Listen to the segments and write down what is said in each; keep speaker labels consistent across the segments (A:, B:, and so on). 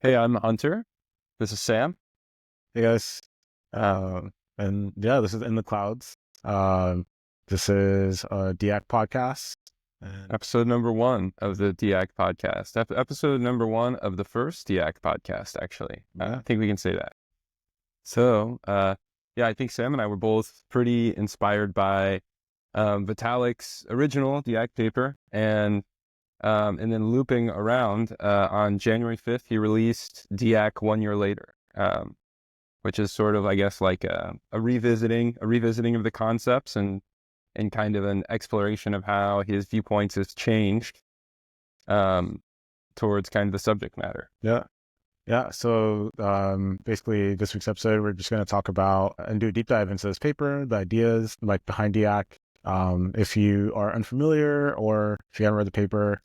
A: Hey, I'm Hunter. This is Sam.
B: Hey guys, and yeah, this is In the Clouds. Um, this is a DAC podcast, and
A: Episode number one of the DIAC podcast. Episode number one of the first DIAC podcast, actually. I
B: yeah,
A: think we can say that. So, yeah, I think Sam and I were both pretty inspired by Vitalik's original DIAC paper, and then looping around on January 5th, he released DIAC 1 year later, which is sort of, I guess, like a revisiting of the concepts and kind of an exploration of how his viewpoints has changed towards kind of the subject matter.
B: yeah. So basically, this week's episode, we're just going to talk about and do a deep dive into this paper, the ideas like behind DAC. If you are unfamiliar or if you haven't read the paper,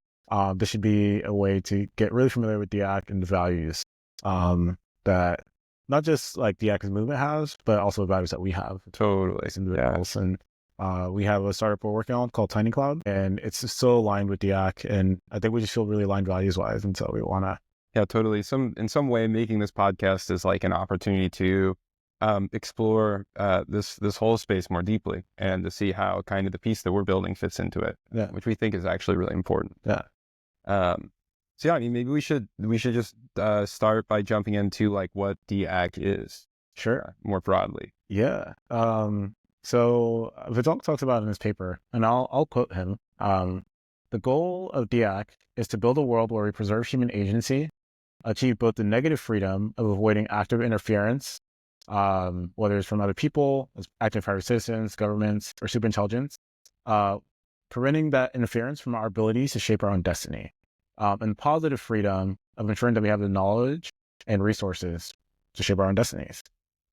B: this should be a way to get really familiar with DAC and the values that not just like DAC as a movement has, but also the values that we have.
A: Totally.
B: As individuals. And we have a startup we're working on called Tiny Cloud, and it's so aligned with DAC, and I think we just feel really aligned values-wise, and so we want to.
A: Yeah, totally. In some way, making this podcast is like an opportunity to explore this whole space more deeply and to see how kind of the piece that we're building fits into it, which we think is actually really important.
B: Yeah.
A: So yeah, I mean, maybe we should just start by jumping into like what DAC is.
B: Sure.
A: More broadly.
B: Yeah. So Vitalik talks about in his paper, and I'll quote him. The goal of DAC is to build a world where we preserve human agency, achieve both the negative freedom of avoiding active interference, whether it's from other people, active private citizens, governments, or superintelligence, preventing that interference from our abilities to shape our own destiny, and positive freedom of ensuring that we have the knowledge and resources to shape our own destinies.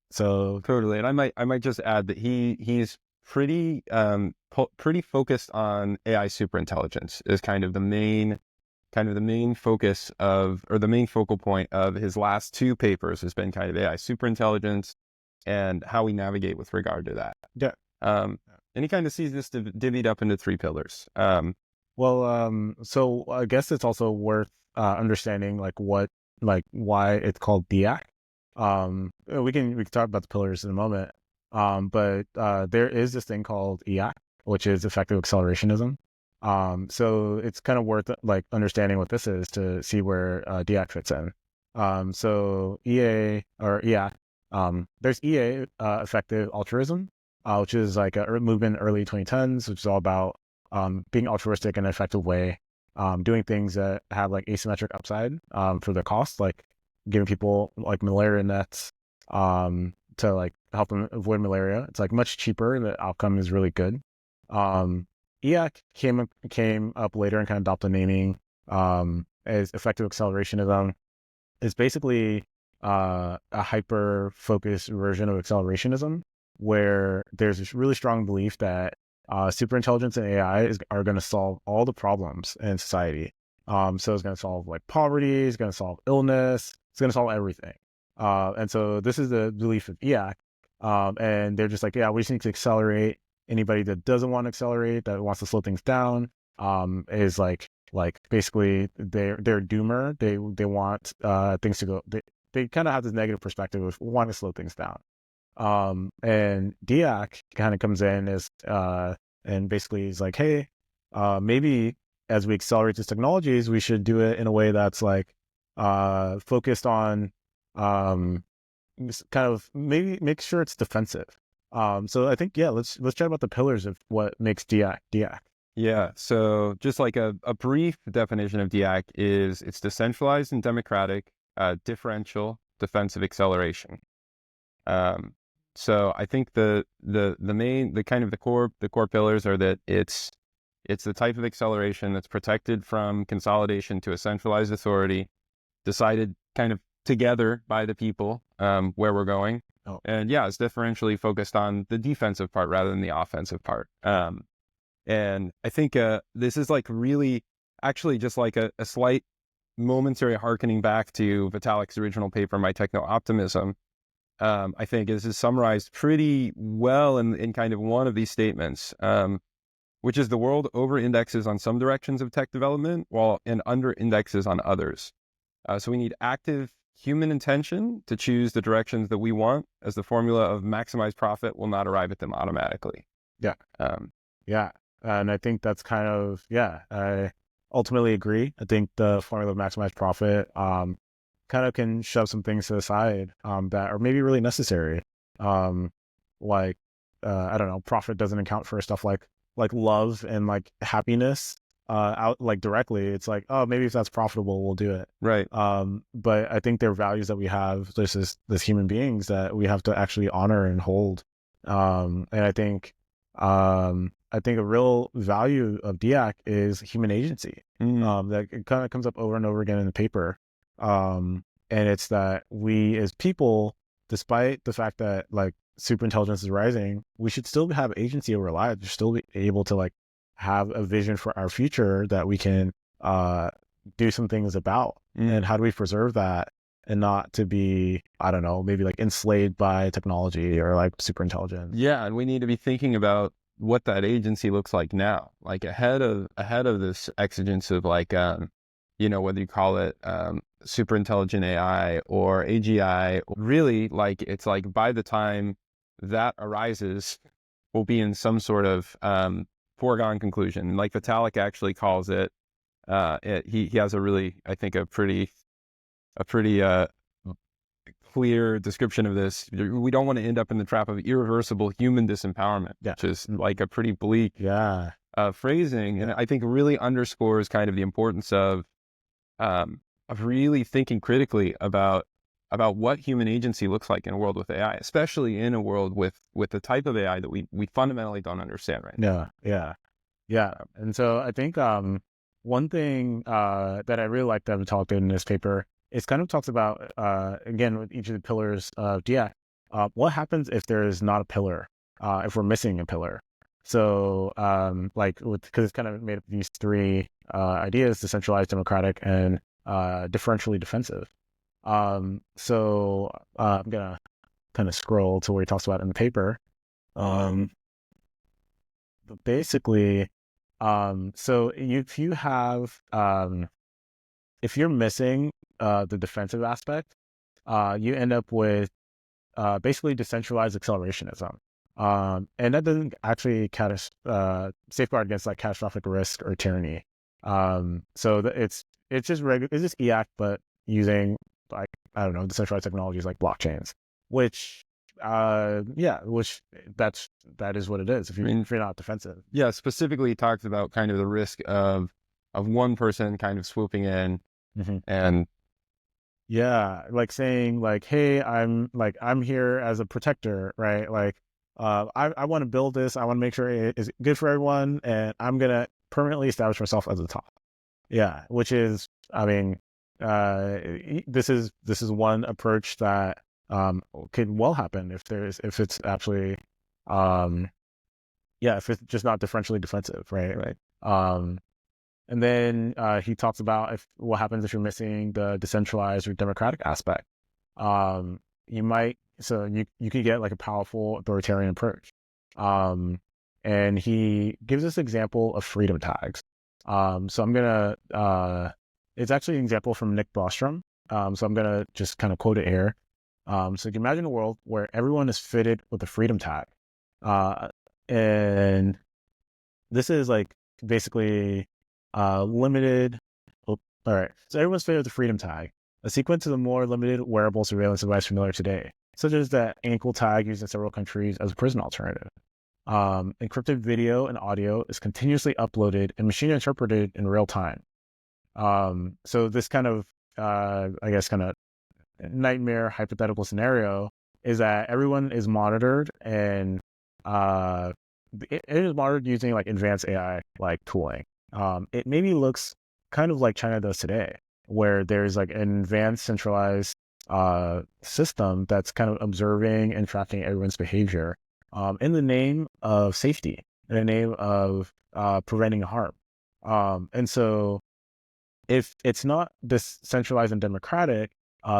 B: So
A: totally, and I might just add that he's pretty focused on AI superintelligence is kind of the main focus of, or the main focal point of his last two papers has been kind of AI superintelligence and how we navigate with regard to that.
B: Yeah.
A: And he kind of sees this divvied up into three pillars.
B: So I guess it's also worth understanding why it's called DAC. We can talk about the pillars in a moment. But there is this thing called EAC, which is effective accelerationism. So it's kind of worth like understanding what this is to see where DAC fits in. So EA or EAC, there's EA, effective altruism, which is like a movement in early 2010s, which is all about being altruistic in an effective way, doing things that have like asymmetric upside for the cost, like giving people like malaria nets to like help them avoid malaria. It's like much cheaper and the outcome is really good. EAC came up later and kind of adopted naming as effective accelerationism. It's basically a hyper-focused version of accelerationism where there's this really strong belief that superintelligence and AI are going to solve all the problems in society. So it's going to solve like poverty, it's going to solve illness, it's going to solve everything. And so this is the belief of EAC. And they're just like, yeah, we just need to accelerate. Anybody that doesn't want to accelerate, that wants to slow things down, is like basically they're a doomer. They want things to go. They kind of have this negative perspective of wanting to slow things down. And DAC kind of comes in as and basically is like, hey, maybe as we accelerate these technologies, we should do it in a way that's like focused on kind of maybe make sure it's defensive. So I think, yeah, let's chat about the pillars of what makes DAC.
A: Yeah. So just like a brief definition of DAC is it's decentralized and democratic, differential defensive acceleration. So I think the core pillars are that it's the type of acceleration that's protected from consolidation to a centralized authority, decided kind of together by the people where we're going.
B: Oh.
A: And yeah, it's differentially focused on the defensive part rather than the offensive part. And I think this is like really actually just like a slight momentary hearkening back to Vitalik's original paper, My Techno-Optimism. I think this is summarized pretty well in kind of one of these statements, which is the world over-indexes on some directions of tech development and under-indexes on others. So we need active human intention to choose the directions that we want, as the formula of maximize profit will not arrive at them automatically.
B: Yeah.
A: Um,
B: Yeah. And I think that's kind of, yeah, I ultimately agree. I think the formula of maximize profit kind of can shove some things to the side that are maybe really necessary. Like, I don't know, profit doesn't account for stuff like love and like happiness out like directly. It's like, oh, maybe if that's profitable, we'll do it.
A: right.
B: But I think there are values that we have just as human beings that we have to actually honor and hold. And I think a real value of DIAC is human agency. That it kind of comes up over and over again in the paper. And it's that we as people, despite the fact that like superintelligence is rising, we should still have agency over our lives. We should still be able to like have a vision for our future that we can do some things about. And how do we preserve that and not to be, I don't know, maybe like enslaved by technology or like superintelligence?
A: Yeah, and we need to be thinking about what that agency looks like now, like ahead of this exigence of like whether you call it super intelligent AI or AGI. Really, like it's like by the time that arises, we'll be in some sort of foregone conclusion. Like Vitalik actually calls it. He has a really, I think, a pretty clear description of this. We don't want to end up in the trap of irreversible human disempowerment, which is like a pretty bleak phrasing. And I think really underscores kind of the importance of really thinking critically about what human agency looks like in a world with AI, especially in a world with the type of AI that we fundamentally don't understand right now.
B: Yeah. And so I think one thing that I really like that Vitalik did in this paper, it kind of talks about, again, with each of the pillars of DIAC, what happens if there is not a pillar, if we're missing a pillar. So because it's kind of made up of these three ideas: decentralized, democratic, and differentially defensive. So I'm going to kind of scroll to where he talks about it in the paper. But basically, so if you have, if you're missing the defensive aspect, you end up with basically decentralized accelerationism. And that doesn't actually safeguard against like catastrophic risk or tyranny. So it's just it's just EAC, but using like, I don't know, decentralized technologies like blockchains, which that is what it is if you're not defensive.
A: Yeah, specifically he talks about kind of the risk of one person kind of swooping in and
B: like saying like, hey, I'm here as a protector, right? Like I want to build this, I want to make sure it is good for everyone, and I'm gonna permanently establish myself as the top. Yeah, which is, I mean, this is one approach that could well happen if it's actually if it's just not differentially defensive, right. And then he talks about what happens if you're missing the decentralized or democratic aspect. You could get like a powerful authoritarian approach. And he gives this example of freedom tags. So I'm gonna it's actually an example from Nick Bostrom. So I'm gonna just kind of quote it here. So you can imagine a world where everyone is fitted with a freedom tag. And this is like basically limited. All right. So everyone's fitted with the freedom tag, a sequence of the more limited wearable surveillance device familiar today, such as the ankle tag used in several countries as a prison alternative. Encrypted video and audio is continuously uploaded and machine interpreted in real time. So this kind of, I guess, kind of nightmare hypothetical scenario is that everyone is monitored, and it is monitored using like advanced AI like tooling. It maybe looks kind of like China does today, where there's like an advanced centralized system that's kind of observing and tracking everyone's behavior in the name of safety, in the name of preventing harm. And so if it's not decentralized and democratic,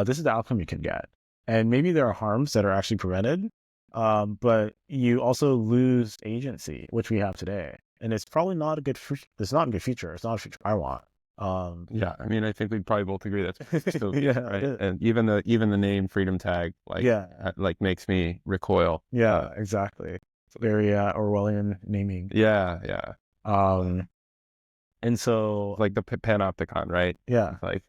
B: this is the outcome you can get. And maybe there are harms that are actually prevented, but you also lose agency, which we have today. And it's probably not a good it's not a good future. It's not a future I want.
A: Yeah, I mean, I think we'd probably both agree that's dystopian,
B: Yeah,
A: right?
B: yeah.
A: And even the name freedom tag,
B: Yeah,
A: like makes me recoil.
B: yeah, exactly. It's very Orwellian naming.
A: Yeah.
B: Um, and so
A: Like the panopticon, right?
B: yeah,
A: It's like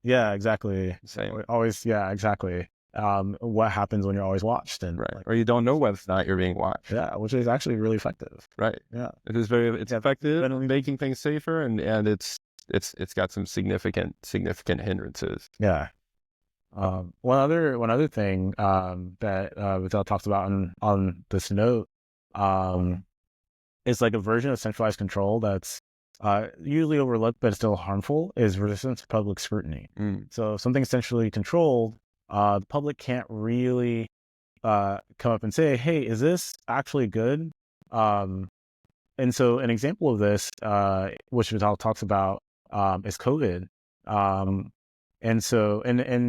B: yeah, exactly.
A: same,
B: Always, yeah, exactly. What happens when you're always watched, and
A: right?
B: like,
A: Or you don't know whether or not you're being watched,
B: yeah, which is actually really effective.
A: right?
B: Yeah,
A: It's
B: yeah,
A: effective,
B: definitely.
A: making things safer, and it's got some significant hindrances.
B: Yeah. One other thing that Vitalik talks about on this note is like a version of centralized control that's usually overlooked but still harmful is resistance to public scrutiny. So if something's centrally controlled, the public can't really come up and say, "Hey, is this actually good?" Um, and so an example of this, which Vitalik talks about, is COVID. And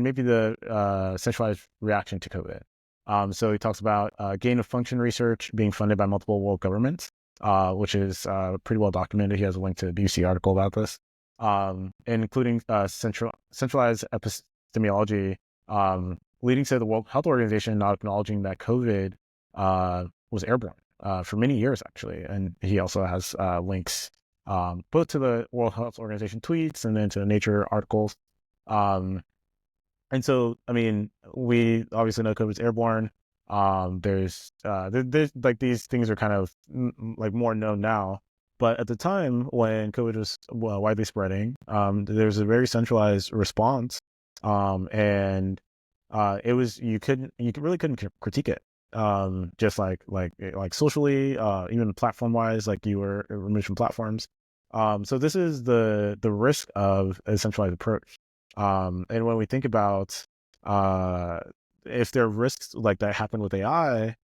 B: maybe the centralized reaction to COVID. So he talks about gain of function research being funded by multiple world governments, which is pretty well documented. He has a link to a BBC article about this, and including centralized epistemology, leading to the World Health Organization not acknowledging that COVID was airborne for many years, actually. And he also has links both to the World Health Organization tweets and then to Nature articles. And so, I mean, we obviously know COVID's airborne. There's like these things are kind of like more known now, but at the time when COVID was widely spreading, there's a very centralized response, and it was really couldn't critique it, just like socially, even platform wise, like you were removed from platforms. So this is the risk of a centralized approach. And when we think about if there are risks like that happen with AI,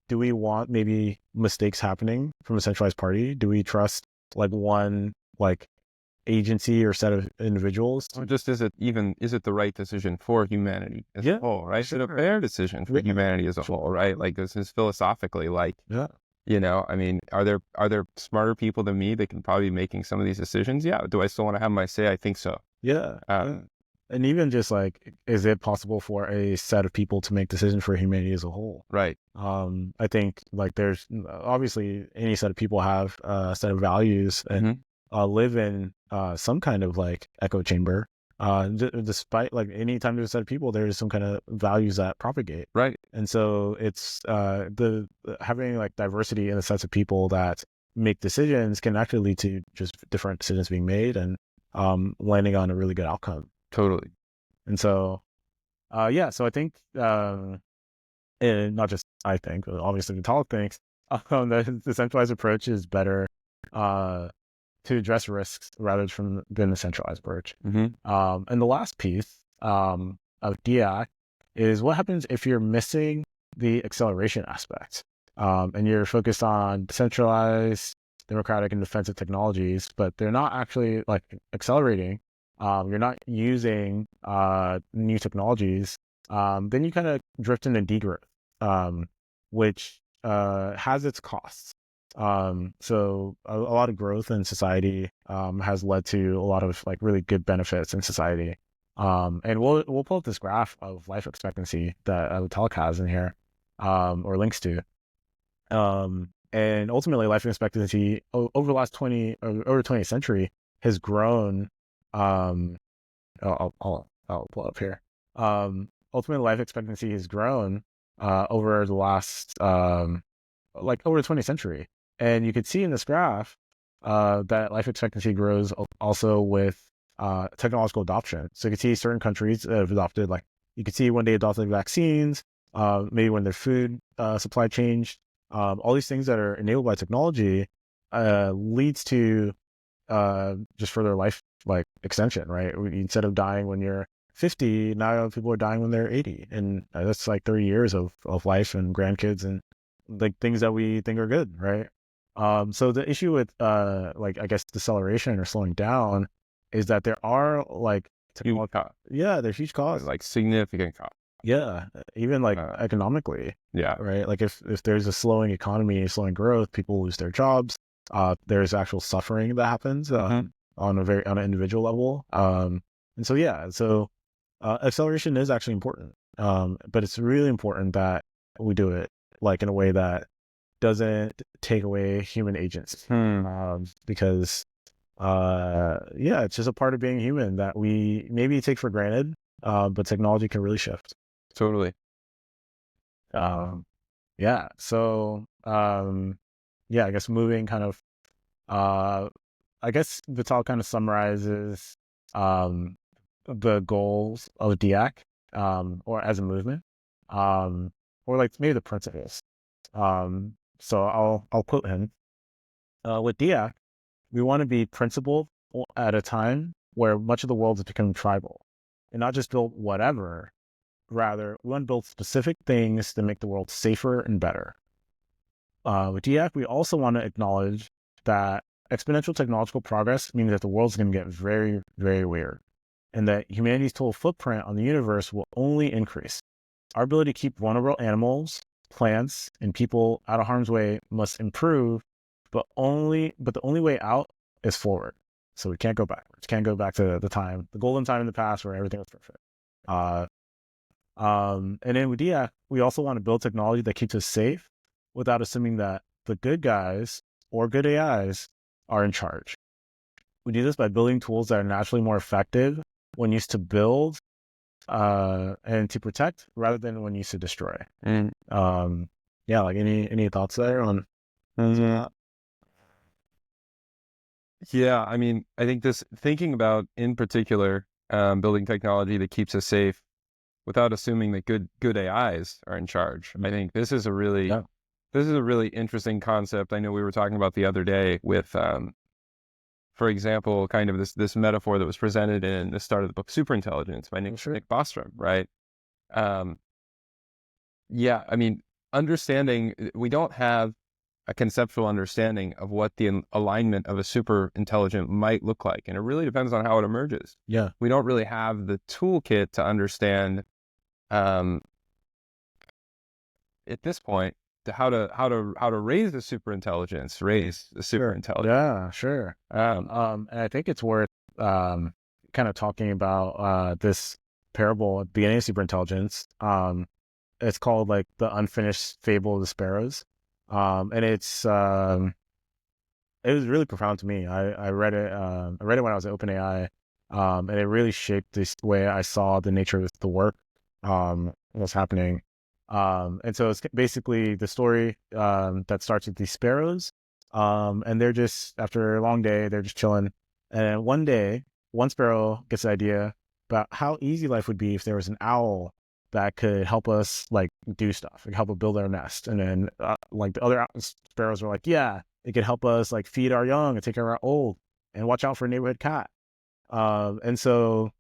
B: do we want maybe mistakes happening from a centralized party? Do we trust like one like agency or set of individuals?
A: Or just is it the right decision for humanity as a whole, right? Is it a
B: Sure.
A: fair decision for humanity as a whole, right? Like this is philosophically, like,
B: Yeah.
A: I mean, are there smarter people than me that can probably be making some of these decisions? Yeah. Do I still want to have my say? I think so.
B: Yeah.
A: Yeah.
B: And even just like, is it possible for a set of people to make decisions for humanity as a whole?
A: Right.
B: I think like there's obviously any set of people have a set of values and live in some kind of like echo chamber. Despite like any time there's a set of people, there's some kind of values that propagate.
A: Right.
B: And so it's the having like diversity in the sets of people that make decisions can actually lead to just different decisions being made and landing on a really good outcome.
A: Totally.
B: And so, so I think, and not just I think, but obviously Vitalik thinks that the centralized approach is better to address risks rather than the centralized approach. And the last piece of DIAC is what happens if you're missing the acceleration aspect and you're focused on decentralized, democratic, and defensive technologies, but they're not actually like accelerating. You're not using new technologies, then you kind of drift into degrowth, which has its costs. So a lot of growth in society has led to a lot of like really good benefits in society. And we'll pull up this graph of life expectancy that Vitalik has in here, or links to. And ultimately, life expectancy over the last 20th century has grown. I'll pull it up here. Ultimately, life expectancy has grown over the last like over the 20th century, and you could see in this graph that life expectancy grows also with technological adoption. So you can see certain countries that have adopted, like you could see when they adopted vaccines, maybe when their food supply changed. All these things that are enabled by technology leads to just further life like extension, right? Instead of dying when you're 50, now people are dying when they're 80, and that's like 30 years of life and grandkids and like things that we think are good, right? So the issue with like I guess deceleration or slowing down is that there are like
A: Huge cost.
B: Yeah, there's huge costs,
A: like significant cost.
B: Yeah, even like economically.
A: Yeah.
B: Right. Like if there's a slowing economy, slowing growth, people lose their jobs. There's actual suffering that happens. on an individual level. And so acceleration is actually important. But it's really important that we do it like in a way that doesn't take away human agency. Because it's just a part of being human that we maybe take for granted, but technology can really shift.
A: Totally.
B: So I guess moving kind of I guess Vital kind of summarizes the goals of DIAC, or as a movement, or like maybe the principles. So I'll quote him. With DIAC, we want to be principled at a time where much of the world has become tribal, and not just build whatever. Rather, we want to build specific things to make the world safer and better. With DIAC, we also want to acknowledge that exponential technological progress means that the world's going to get very, very weird, and that humanity's total footprint on the universe will only increase. Our ability to keep vulnerable animals, plants, and people out of harm's way must improve, but the only way out is forward. So we can't go backwards. Can't go back to the golden time in the past where everything was perfect. And then with DIAC, we also want to build technology that keeps us safe without assuming that the good guys or good AIs are in charge. We do this by building tools that are naturally more effective when used to build and to protect rather than when used to destroy. Like any thoughts there on that?
A: Yeah, I mean, I think thinking about in particular building technology that keeps us safe without assuming that good AIs are in charge. I think this is a really interesting concept. I know we were talking about the other day with, for example, kind of this metaphor that was presented in the start of the book, Superintelligence by Nick Bostrom, right? I mean, understanding, we don't have a conceptual understanding of what the alignment of a super intelligent might look like. And it really depends on how it emerges.
B: Yeah.
A: We don't really have the toolkit to understand at this point how to raise the superintelligence.
B: Yeah, sure. And I think it's worth kind of talking about this parable at the beginning of superintelligence. It's called like the unfinished fable of the sparrows. And it was really profound to me. I read it when I was at OpenAI, and it really shaped this way I saw the nature of the work, what's happening. And so it's basically the story that starts with these sparrows, and they're just, after a long day, they're just chilling. And one day, one sparrow gets an idea about how easy life would be if there was an owl that could help us like do stuff, like help us build our nest. And then like the other sparrows were like, yeah, it could help us like feed our young and take care of our old and watch out for a neighborhood cat. And so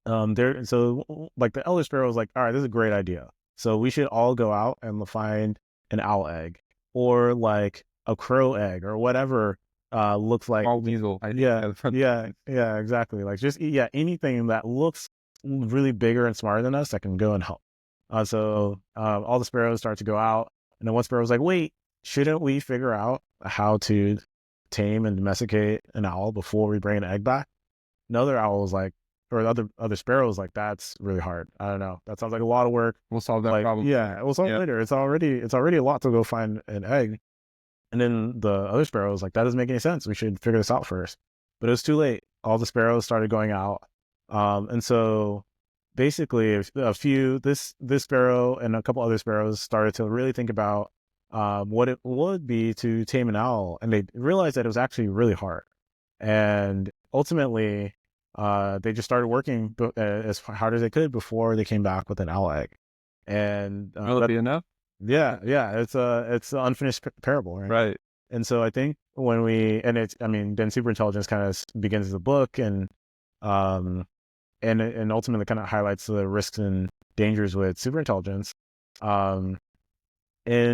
B: like the elder sparrow was like, all right, this is a great idea. So we should all go out and find an owl egg or like a crow egg or whatever looks like.
A: All weasel.
B: Yeah, exactly. Like just anything that looks really bigger and smarter than us that can go and help. So all the sparrows start to go out, and then one sparrow was like, wait, shouldn't we figure out how to tame and domesticate an owl before we bring an egg back? Another owl was like, or other sparrows like, that's really hard. I don't know. That sounds like a lot of work.
A: We'll solve that problem.
B: Yeah, we'll solve it later. It's already a lot to go find an egg. And then the other sparrow was like, that doesn't make any sense. We should figure this out first. But it was too late. All the sparrows started going out. And so basically this sparrow and a couple other sparrows started to really think about what it would be to tame an owl. And they realized that it was actually really hard. And ultimately, they just started working as hard as they could before they came back with an owl egg. And
A: will it be enough?
B: Yeah, it's an unfinished parable, right?
A: Right.
B: And so I think then superintelligence kind of begins the book, and ultimately kind of highlights the risks and dangers with superintelligence. And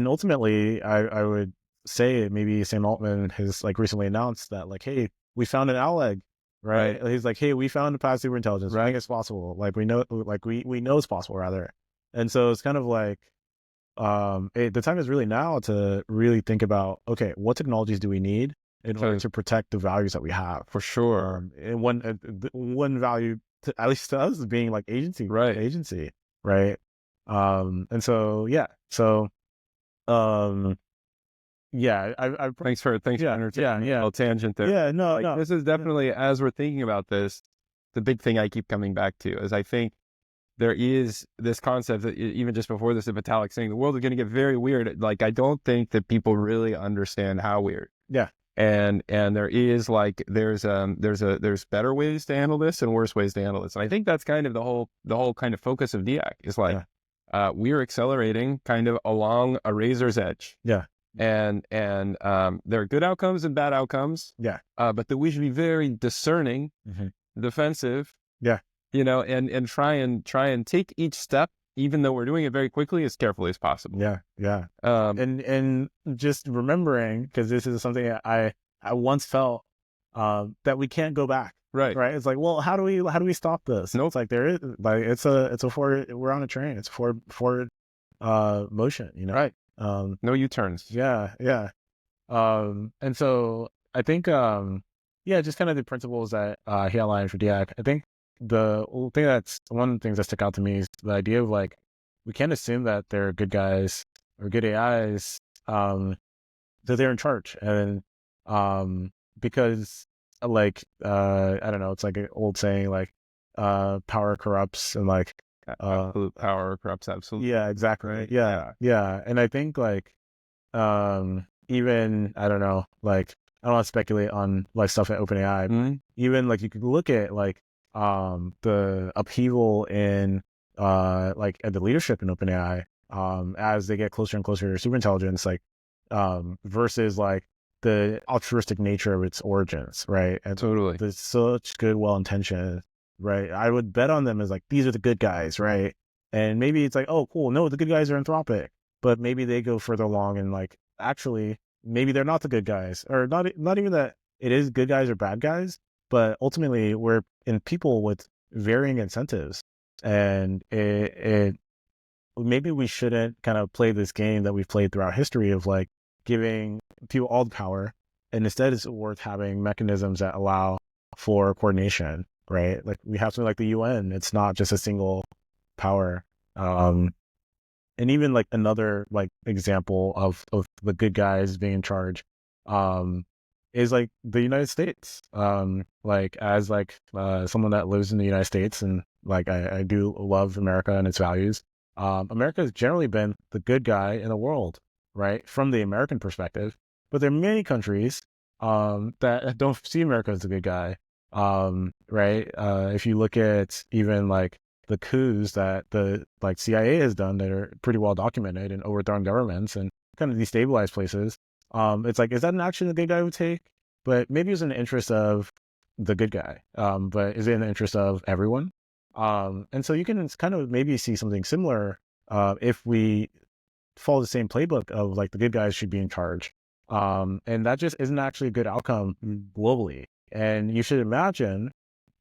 B: ultimately, I would say maybe Sam Altman has like recently announced that like, hey, we found an owl egg, right? He's like, hey, we found a path to superintelligence. Right, it's possible. Like we know it's possible rather. And so it's kind of like the time is really now to really think about, okay, what technologies do we need in order to protect the values that we have.
A: For sure.
B: And one value, at least to us, is being like agency,
A: right?
B: Right. And so, yeah. So, yeah,
A: thanks for entertaining a tangent there.
B: Yeah, no.
A: This is definitely, as we're thinking about this, the big thing I keep coming back to is I think there is this concept that even just before this, Vitalik saying the world is going to get very weird. Like, I don't think that people really understand how weird.
B: Yeah.
A: And there is like, there's better ways to handle this and worse ways to handle this. And I think that's kind of the whole kind of focus of DIAC is like, we're accelerating kind of along a razor's edge.
B: Yeah.
A: And there are good outcomes and bad outcomes.
B: Yeah.
A: But that we should be very discerning, defensive.
B: Yeah.
A: And try and take each step, even though we're doing it very quickly, as carefully as possible.
B: Yeah. Yeah. And just remembering, because this is something I once felt, that we can't go back.
A: Right.
B: It's like, well, how do we stop this?
A: Nope.
B: It's like there is like it's a forward. We're on a train. It's forward motion.
A: Right. No U-turns.
B: Yeah. Yeah. And so I think just kind of the principles that he outlined for DIAC. I think one of the things that stuck out to me is the idea of like, we can't assume that they're good guys or good AIs, that they're in charge. And, because like, I don't know, it's like an old saying, like, power corrupts, and like,
A: absolute power corrupts absolutely.
B: Yeah, exactly. Right? Yeah. And I think like, even, I don't know, like, I don't want to speculate on like stuff at OpenAI, but even like you could look at like, the upheaval in like at the leadership in OpenAI, as they get closer and closer to superintelligence, like, versus like the altruistic nature of its origins, right? And
A: totally,
B: there's such good, well-intentioned, right? I would bet on them as like, these are the good guys, right? And maybe it's like, oh, cool, no, the good guys are Anthropic, but maybe they go further along and like, actually, maybe they're not the good guys, or not even that it is good guys or bad guys, but ultimately we're in people with varying incentives, and maybe we shouldn't kind of play this game that we've played throughout history of like giving people all the power, and instead it's worth having mechanisms that allow for coordination, right? Like we have something like the UN. It's not just a single power. And even like another like example of the good guys being in charge, is like the United States. Like as like someone that lives in the United States, and like I do love America and its values. America has generally been the good guy in the world, right? From the American perspective. But there are many countries that don't see America as a good guy. Right? If you look at even like the coups that the like CIA has done that are pretty well documented and overthrown governments and kind of destabilized places. It's like, is that an action the good guy would take? But maybe it's in the interest of the good guy. But is it in the interest of everyone? And so you can kind of maybe see something similar if we follow the same playbook of like the good guys should be in charge. And that just isn't actually a good outcome globally. And you should imagine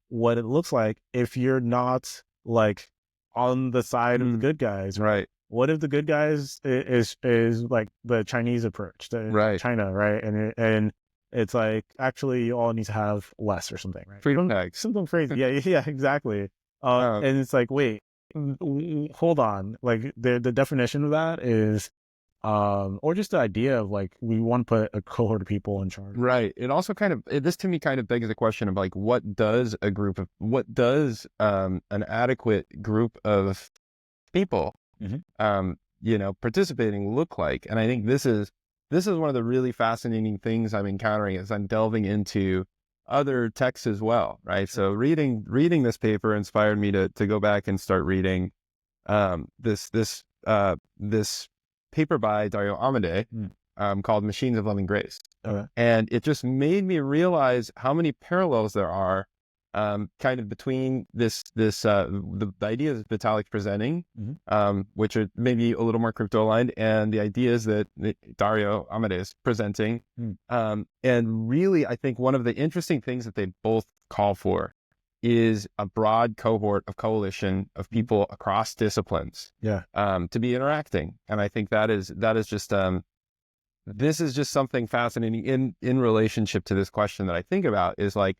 B: what it looks like if you're not like on the side of the good guys.
A: Right.
B: What if the good guys is like the Chinese approach to
A: right.
B: China, right? And it's like, actually you all need to have less or something, right?
A: Freedom tags.
B: Something crazy. Yeah, exactly. And it's like, wait, hold on. Like the definition of that is, or just the idea of like, we want to put a cohort of people in charge.
A: Right. It also this to me kind of begs the question of like, what does an adequate group of people, participating look like? And I think this is one of the really fascinating things I'm encountering as I'm delving into other texts as well. Right. So reading this paper inspired me to go back and start reading, this paper by Dario Amodei, called Machines of Loving Grace.
B: Okay.
A: And it just made me realize how many parallels there are, kind of between the ideas Vitalik's presenting, which are maybe a little more crypto aligned, and the ideas that Dario Amodei is presenting. And really, I think one of the interesting things that they both call for is a broad cohort of coalition of people across disciplines, to be interacting. And I think that is just this is just something fascinating in relationship to this question that I think about is like,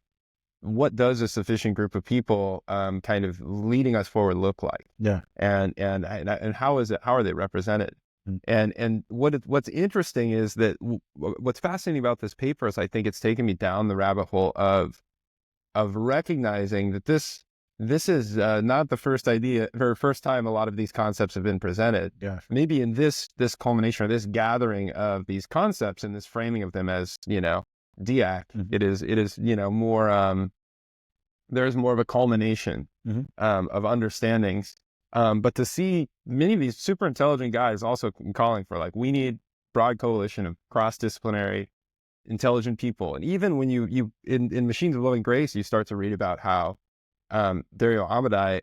A: what does a sufficient group of people kind of leading us forward look like?
B: Yeah.
A: And how are they represented? And what's interesting is that what's fascinating about this paper is I think it's taken me down the rabbit hole of recognizing that this is not the first idea or first time a lot of these concepts have been presented.
B: Yeah.
A: Maybe in this culmination or this gathering of these concepts and this framing of them as, DIAC, it is, more, there's more of a culmination of understandings. But to see many of these super intelligent guys also calling for like, we need broad coalition of cross-disciplinary intelligent people. And even when you in Machines of Loving Grace, you start to read about how Dario Amodei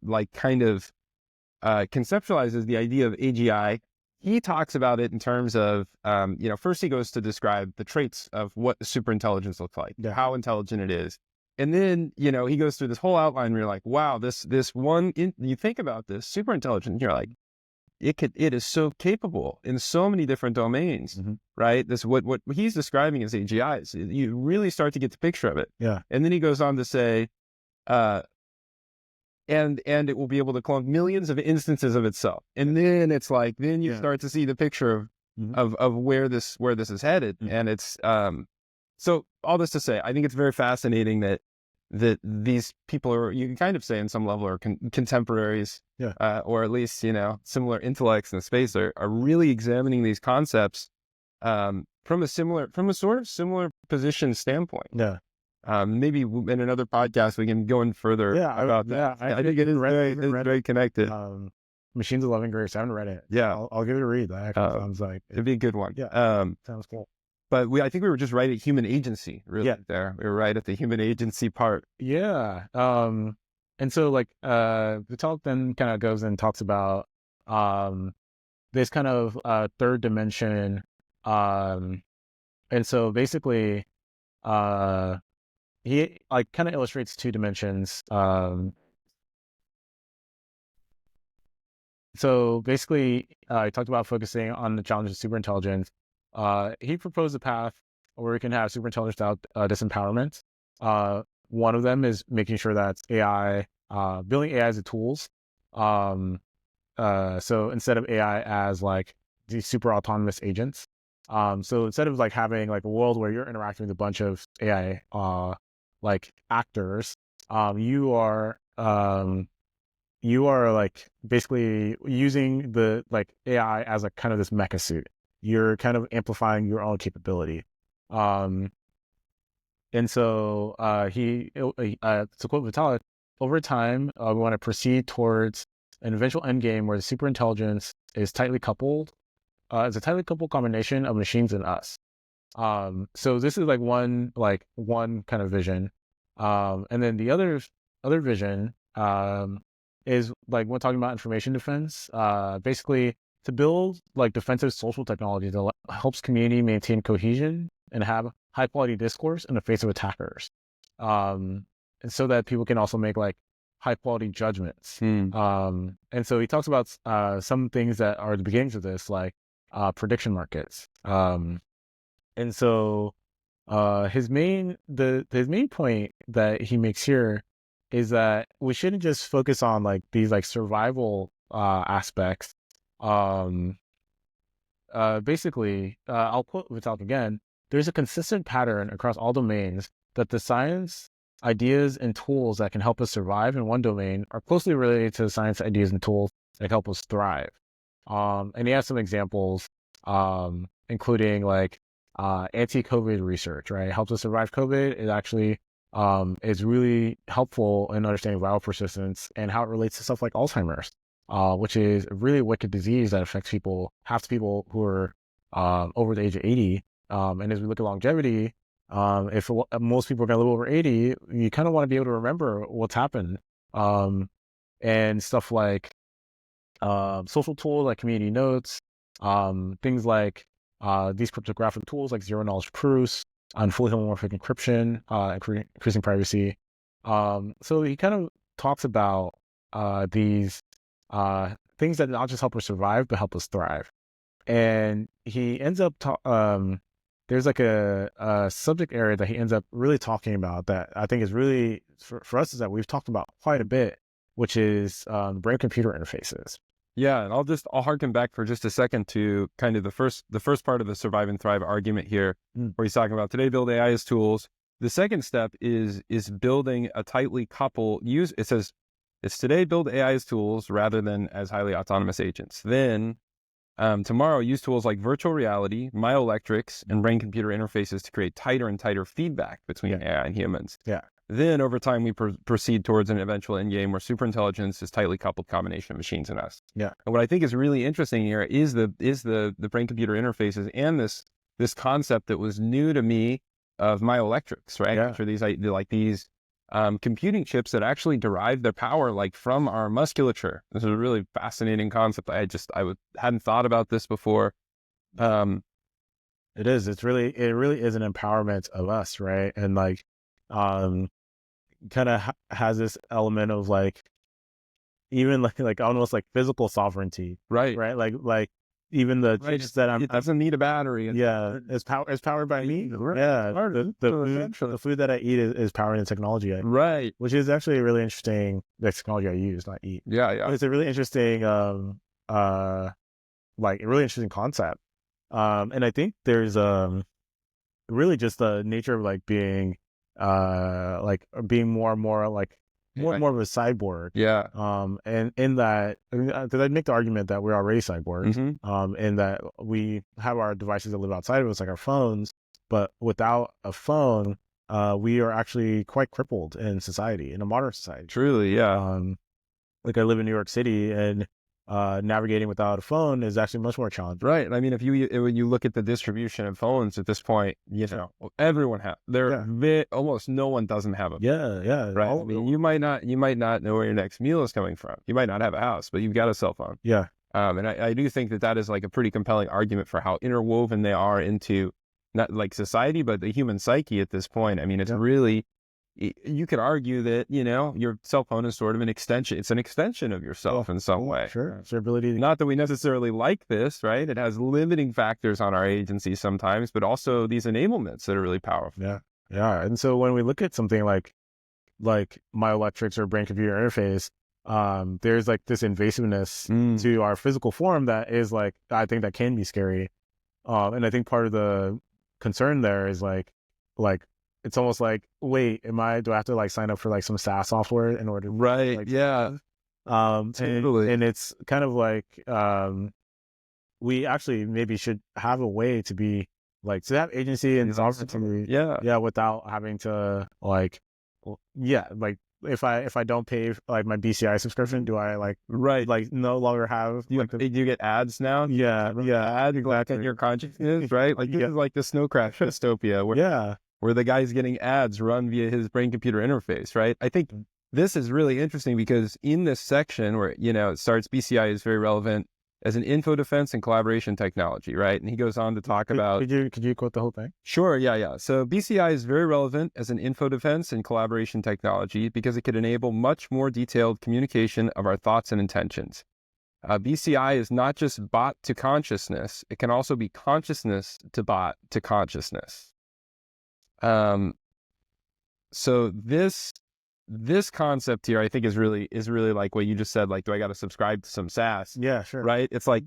A: like kind of conceptualizes the idea of AGI. He talks about it in terms of, first he goes to describe the traits of what superintelligence looks like, how intelligent it is. And then, he goes through this whole outline where you're like, wow, this one, you think about this superintelligent, and you're like, it is so capable in so many different domains, right? This, what he's describing as AGIs, you really start to get the picture of it.
B: Yeah.
A: And then he goes on to say, and it will be able to clone millions of instances of itself. And then it's like, then you start to see the picture of where this is headed. And it's, so all this to say, I think it's very fascinating that these people are, you can kind of say in some level, are contemporaries, or at least, similar intellects in the space are really examining these concepts, from a sort of similar position standpoint.
B: Yeah.
A: Maybe in another podcast we can go in further about that.
B: Yeah,
A: I think it is very connected.
B: Machines of Loving Grace. I haven't read it.
A: Yeah,
B: I'll give it a read. That actually sounds like
A: it'd be a good one.
B: Yeah, sounds cool.
A: But I think we were just right at human agency. Really, there we were right at the human agency part.
B: Yeah. And so like Vitalik then kind of goes and talks about this kind of third dimension. And so basically he like kind of illustrates two dimensions. So basically, he talked about focusing on the challenges of superintelligence. He proposed a path where we can have superintelligence without disempowerment. One of them is making sure that AI, building AI as a tools. So instead of AI as like these super autonomous agents. So instead of like having like a world where you're interacting with a bunch of AI like actors, you are like basically using the like AI as a kind of this mecha suit. You're kind of amplifying your own capability. And so to quote Vitalik, over time, we want to proceed towards an eventual end game where the superintelligence is tightly coupled. It's a tightly coupled combination of machines and us. So this is like one kind of vision. And then the other vision is like when talking about information defense, basically to build like defensive social technology that helps community maintain cohesion and have high quality discourse in the face of attackers. And so that people can also make like high quality judgments. And so he talks about some things that are the beginnings of this, like prediction markets. And so his main point that he makes here is that we shouldn't just focus on like these like survival aspects. Basically, I'll quote Vitalik again. There's a consistent pattern across all domains that the science, ideas, and tools that can help us survive in one domain are closely related to the science, ideas, and tools that help us thrive. And he has some examples, including like anti-COVID research, right? It helps us survive COVID. It actually is really helpful in understanding viral persistence and how it relates to stuff like Alzheimer's, which is a really wicked disease that affects half the people who are over the age of 80. And as we look at longevity, if most people are going to live over 80, you kind of want to be able to remember what's happened. And stuff like social tools like community notes, things like these cryptographic tools like zero knowledge proofs and fully homomorphic encryption, increasing privacy. So he kind of talks about these things that not just help us survive, but help us thrive. and he ends up there's like a subject area that he ends up really talking about that I think is really for us is that we've talked about quite a bit, which is brain computer interfaces.
A: Yeah, and I'll harken back for just a second to kind of the first part of the survive and thrive argument here, where he's talking about today build AI as tools. The second step is building a tightly coupled use. It says it's today build AI as tools rather than as highly autonomous agents. Then tomorrow use tools like virtual reality, myoelectrics, and brain computer interfaces to create tighter and tighter feedback between AI and humans.
B: Yeah.
A: Then over time, we proceed towards an eventual end game where superintelligence is tightly coupled combination of machines and us.
B: Yeah.
A: And what I think is really interesting here is the brain computer interfaces and this concept that was new to me of myoelectrics, right?
B: Yeah.
A: Which are these computing chips that actually derive their power like from our musculature. This is a really fascinating concept. I hadn't thought about this before.
B: It is. It really is an empowerment of us, right? And like, kind of has this element of like, even like almost like physical sovereignty,
A: right?
B: Like even the chips that
A: it doesn't need a battery.
B: It's powered by me. Yeah, the food that I eat is powered in technology,
A: right?
B: Which is actually a really interesting technology I use, not eat.
A: Yeah.
B: But it's a really interesting, like a really interesting concept. And I think there's really just the nature of like being more and more like more of a cyborg.
A: Yeah.
B: And in that, because I'd make the argument that we're already cyborgs. In that we have our devices that live outside of us, like our phones, but without a phone, we are actually quite crippled in society, in a modern society.
A: Truly, yeah.
B: Like I live in New York City, and navigating without a phone is actually much more challenging.
A: Right. I mean, when you look at the distribution of phones at this point, everyone has. Almost no one doesn't have them.
B: Yeah.
A: Right. I mean, you might not know where your next meal is coming from. You might not have a house, but you've got a cell phone.
B: Yeah.
A: And I do think that is like a pretty compelling argument for how interwoven they are into not like society, but the human psyche at this point. I mean, it's really. You could argue that, your cell phone is sort of an extension. It's an extension of yourself in some way.
B: Sure. It's your ability
A: Not that we necessarily like this, right? It has limiting factors on our agency sometimes, but also these enablements that are really powerful.
B: Yeah. Yeah. And so when we look at something like myoelectrics or brain computer interface, there's like this invasiveness to our physical form that is like, I think that can be scary. And I think part of the concern there is like, it's almost like, wait, do I have to like sign up for like some SaaS software in order to totally. And it's kind of like we actually maybe should have a way to be like to have agency and sovereignty without having to like if I don't pay like my BCI subscription, do I like no longer have
A: do you get ads now?
B: Ads
A: exactly. Your consciousness, right? Like this is like the snow crash dystopia where the guy's getting ads run via his brain computer interface, right? I think this is really interesting because in this section where, it starts, BCI is very relevant as an info defense and collaboration technology, right? And he goes on to talk about...
B: Could you quote the whole thing?
A: Sure, yeah. So BCI is very relevant as an info defense and collaboration technology because it could enable much more detailed communication of our thoughts and intentions. BCI is not just bot to consciousness, it can also be consciousness to bot to consciousness. So this concept here, I think is really like what you just said, like, do I got to subscribe to some SaaS?
B: Yeah, sure.
A: Right. It's like,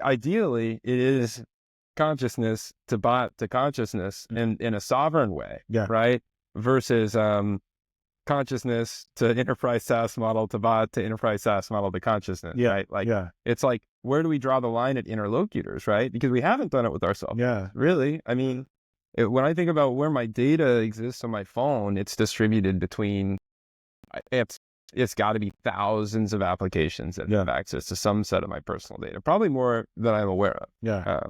A: ideally it is consciousness to bot to consciousness in a sovereign way.
B: Yeah.
A: Right. Versus, consciousness to enterprise SaaS model to bot to enterprise SaaS model to consciousness.
B: Yeah.
A: Right. Like, it's like, where do we draw the line at interlocutors? Right. Because we haven't done it with ourselves.
B: Yeah.
A: Really. I mean, when I think about where my data exists on my phone, it's distributed between, it's got to be thousands of applications that have access to some set of my personal data, probably more than I'm aware of.
B: Yeah.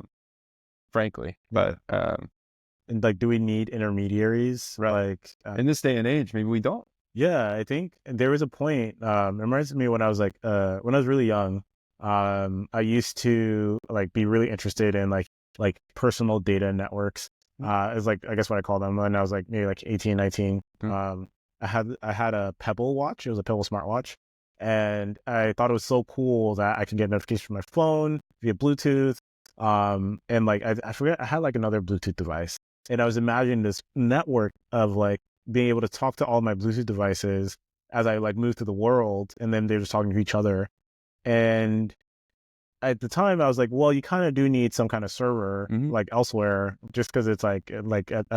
A: Frankly, but
B: and like, do we need intermediaries?
A: Right. Like in this day and age, maybe we don't.
B: Yeah, I think there was a point. It reminds me when I was like, when I was really young, I used to like be really interested in like personal data networks. Is like, I guess what I call them when I was like maybe like 18, 19. I had a Pebble watch. It was a Pebble smartwatch. And I thought it was so cool that I could get notifications from my phone via Bluetooth. And like I forget, I had like another Bluetooth device, and I was imagining this network of like being able to talk to all my Bluetooth devices as I like move through the world, and then they're just talking to each other. And at the time, I was like, well, you kind of do need some kind of server like elsewhere, just because it's like I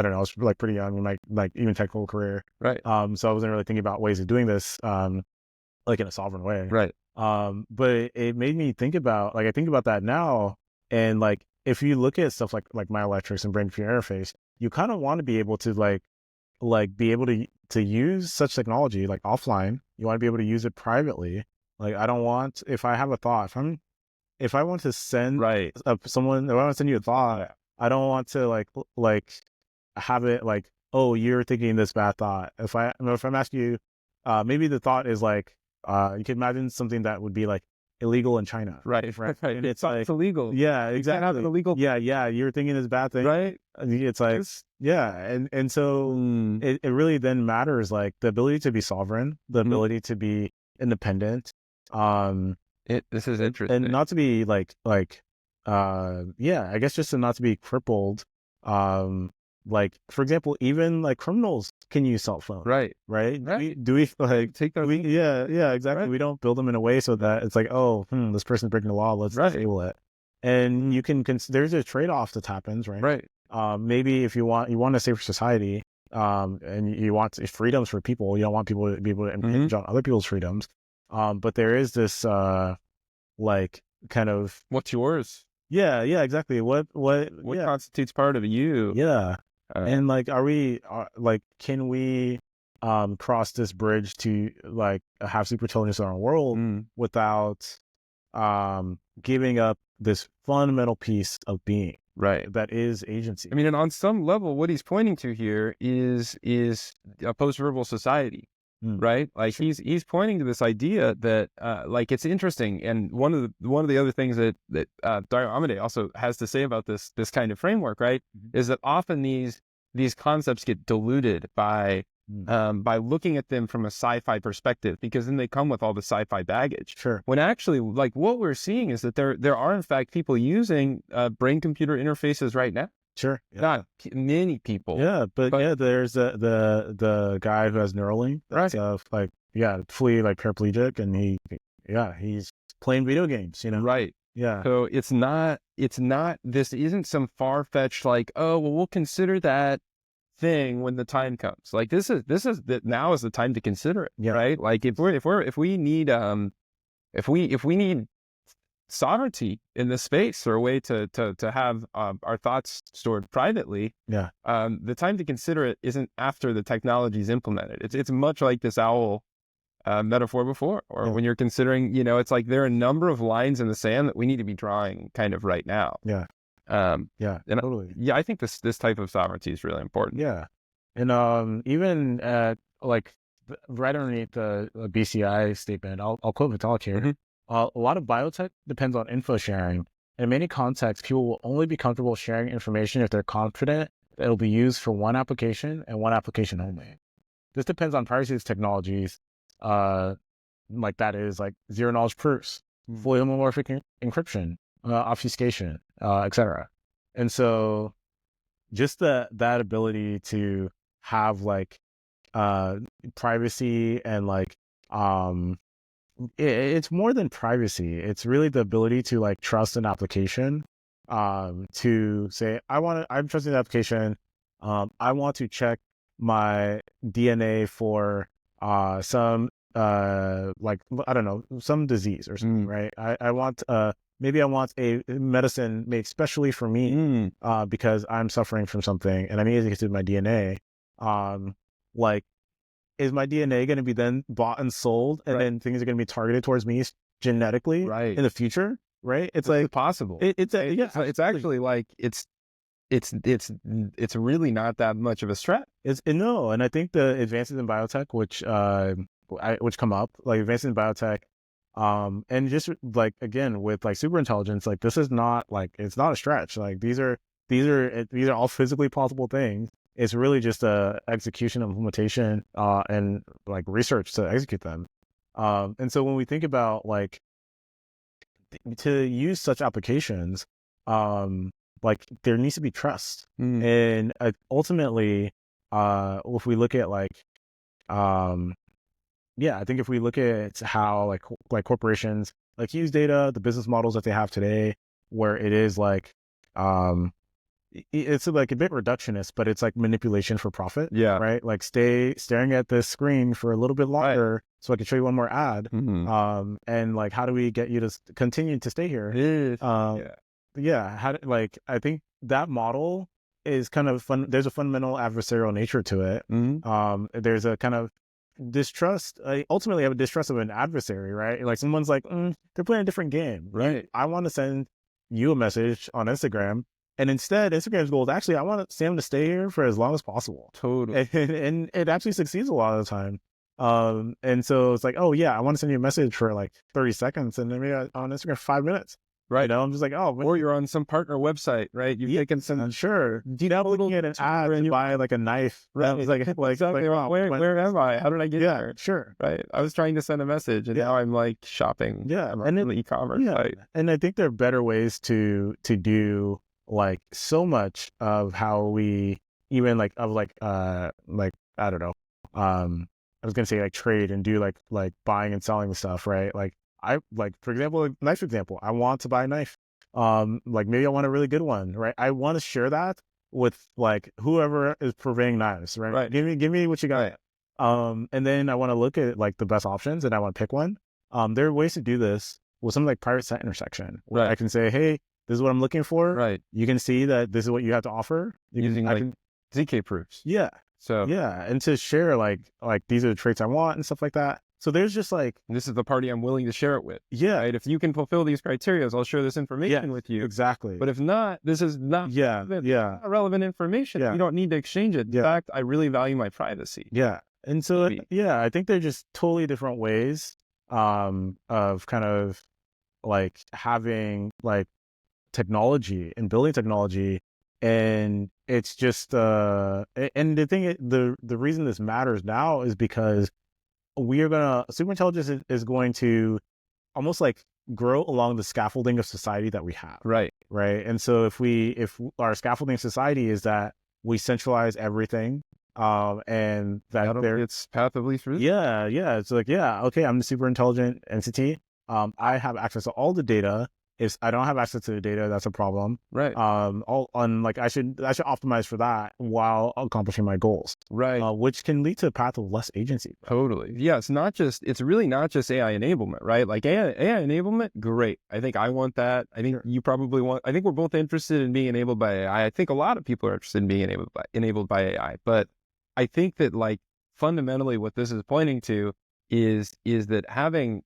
B: don't know, it's like pretty young in my like even technical career,
A: Right.
B: so I wasn't really thinking about ways of doing this, like in a sovereign way,
A: Right.
B: but it made me think about like I think about that now, and like if you look at stuff like myoelectrics and brain computer interface, you kind of want to be able to like be able to use such technology like offline. You want to be able to use it privately. Like I don't want, if I have a thought, if I want to send
A: Right.
B: someone, if I want to send you a thought, I don't want to like have it like, oh, you're thinking this bad thought. If I'm asking you, maybe the thought is like, you can imagine something that would be like illegal in China.
A: Right.
B: Right.
A: Right.
B: And it's like,
A: it's illegal.
B: yeah,
A: You can't have
B: exactly.
A: an illegal.
B: Yeah. You're thinking this bad thing.
A: Right.
B: It's like,
A: Just-
B: yeah. And so it really then matters like the ability to be sovereign, the ability to be independent,
A: This is interesting.
B: and not to be yeah, I guess just to not to be crippled. Like for example, even like criminals can use cell phones.
A: Right.
B: Do we like
A: Take those.
B: yeah, exactly.
A: Right.
B: We don't build them in a way so that it's like, oh, this person's breaking the law, let's disable it. And you can there's a trade-off that happens, right?
A: Right.
B: Maybe if you want a safer society, and you want freedoms for people, you don't want people to be able to impinge on other people's freedoms. But there is this like kind of,
A: What's yours?
B: yeah, exactly. What
A: Constitutes part of you?
B: Yeah. And like, are we like, can we cross this bridge to like have superintelligence in our world without giving up this fundamental piece of being,
A: Right.
B: that is agency?
A: I mean, and on some level, what he's pointing to here is a post-verbal society, right? Like he's pointing to this idea that like it's interesting, and one of the other things that Dario Amodei also has to say about this kind of framework, right, is that often these concepts get diluted by looking at them from a sci-fi perspective, because then they come with all the sci-fi baggage.
B: Sure.
A: When actually, like what we're seeing is that there are in fact people using brain-computer interfaces right now.
B: Sure.
A: Not many people.
B: Yeah, but yeah, there's the guy who has Neuralink. That's like, yeah, fully like paraplegic, and he's playing video games,
A: Right.
B: Yeah.
A: So it's not, this isn't some far-fetched like, oh, well, we'll consider that thing when the time comes. Like this is that now is the time to consider it.
B: Yeah.
A: Right. Like if we need sovereignty in this space, or a way to have our thoughts stored privately,
B: Yeah.
A: the time to consider it isn't after the technology is implemented. It's much like this owl metaphor before, or when you're considering, it's like there are a number of lines in the sand that we need to be drawing kind of right now.
B: Yeah.
A: And
B: Totally.
A: I think this type of sovereignty is really important.
B: Yeah. And even at like right underneath the BCI statement, I'll quote Vitalik here. A lot of biotech depends on info sharing. In many contexts, people will only be comfortable sharing information if they're confident that it'll be used for one application and one application only. This depends on privacy technologies, like that is like zero knowledge proofs, fully homomorphic encryption, obfuscation, etc. And so just that ability to have like privacy, and like it's more than privacy. It's really the ability to like trust an application, to say, I'm trusting the application. I want to check my DNA for some like, I don't know, some disease or something, right? I want maybe I want a medicine made specially for me, because I'm suffering from something and I need to get to my DNA. Like, is my DNA going to be then bought and sold, and then things are going to be targeted towards me genetically in the future? Right? It's like
A: possible.
B: It's
A: actually like it's really not that much of a stretch.
B: No, and I think the advances in biotech, which come up, like advances in biotech, and just like again with like superintelligence, like this is not like, it's not a stretch. Like these are all physically possible things. It's really just a execution, implementation, and like research to execute them. And so when we think about like to use such applications, like there needs to be trust.
A: Mm.
B: And ultimately, if we look at I think if we look at how like corporations like use data, the business models that they have today, where it is um, it's like a bit reductionist, but it's like manipulation for profit.
A: Yeah.
B: Right. Like stay staring at this screen for a little bit longer so I can show you one more ad.
A: Mm-hmm.
B: And like, how do we get you to continue to stay here?
A: Yeah.
B: Yeah. I think that model is kind of fun. There's a fundamental adversarial nature to it.
A: Mm-hmm.
B: There's a kind of distrust. I ultimately have a distrust of an adversary, right? Like someone's like, they're playing a different game.
A: Right.
B: I want to send you a message on Instagram. And instead, Instagram's goal is actually, I want Sam to stay here for as long as possible.
A: Totally.
B: And it actually succeeds a lot of the time. And so it's like, oh yeah, I want to send you a message for like 30 seconds and then maybe on Instagram 5 minutes.
A: Right.
B: You know, I'm just like, oh,
A: or you're on some partner website, right? You've taken some
B: sure. Now looking at an ad to buy like a knife.
A: Right.
B: It's like
A: exactly.
B: like,
A: where am I? How did I get there?
B: Sure.
A: Right. I was trying to send a message and now I'm like shopping.
B: Yeah.
A: And the e-commerce site.
B: And I think there are better ways to do like so much of how we even I don't know. I was gonna say like trade and do like buying and selling stuff, right? Like I like, for example, knife example, I want to buy a knife. Like maybe I want a really good one, right? I want to share that with like whoever is purveying knives, right?
A: Right.
B: Give me what you got. Right. And then I want to look at like the best options and I want to pick one. There are ways to do this with something like private site intersection. Where I can say, hey, this is what I'm looking for.
A: Right.
B: You can see that this is what you have to offer.
A: Using ZK proofs.
B: Yeah.
A: So
B: yeah, and to share like these are the traits I want and stuff like that. So there's just like,
A: this is the party I'm willing to share it with.
B: Yeah.
A: Right? If you can fulfill these criteria, I'll share this information with you.
B: Exactly.
A: But if not, this is not relevant information. You don't need to exchange it. In fact, I really value my privacy.
B: Yeah. And so, I think they're just totally different ways of kind of like having like technology and building technology. And it's just, and the thing, the reason this matters now is because superintelligence is going to almost like grow along the scaffolding of society that we have. Right. And so if our scaffolding society is that we centralize everything, and that
A: it's path of least resistance.
B: Yeah. It's like, okay, I'm the super intelligent entity. I have access to all the data. If I don't have access to the data, that's a problem. Right. I should optimize for that while accomplishing my goals. Right. Which can lead to a path of less agency.
A: Totally. Yeah. It's really not just AI enablement, right? Like AI enablement, great. I think I want that. I think you probably want. I think we're both interested in being enabled by AI. I think a lot of people are interested in being enabled by AI. But I think that like fundamentally, what this is pointing to is that having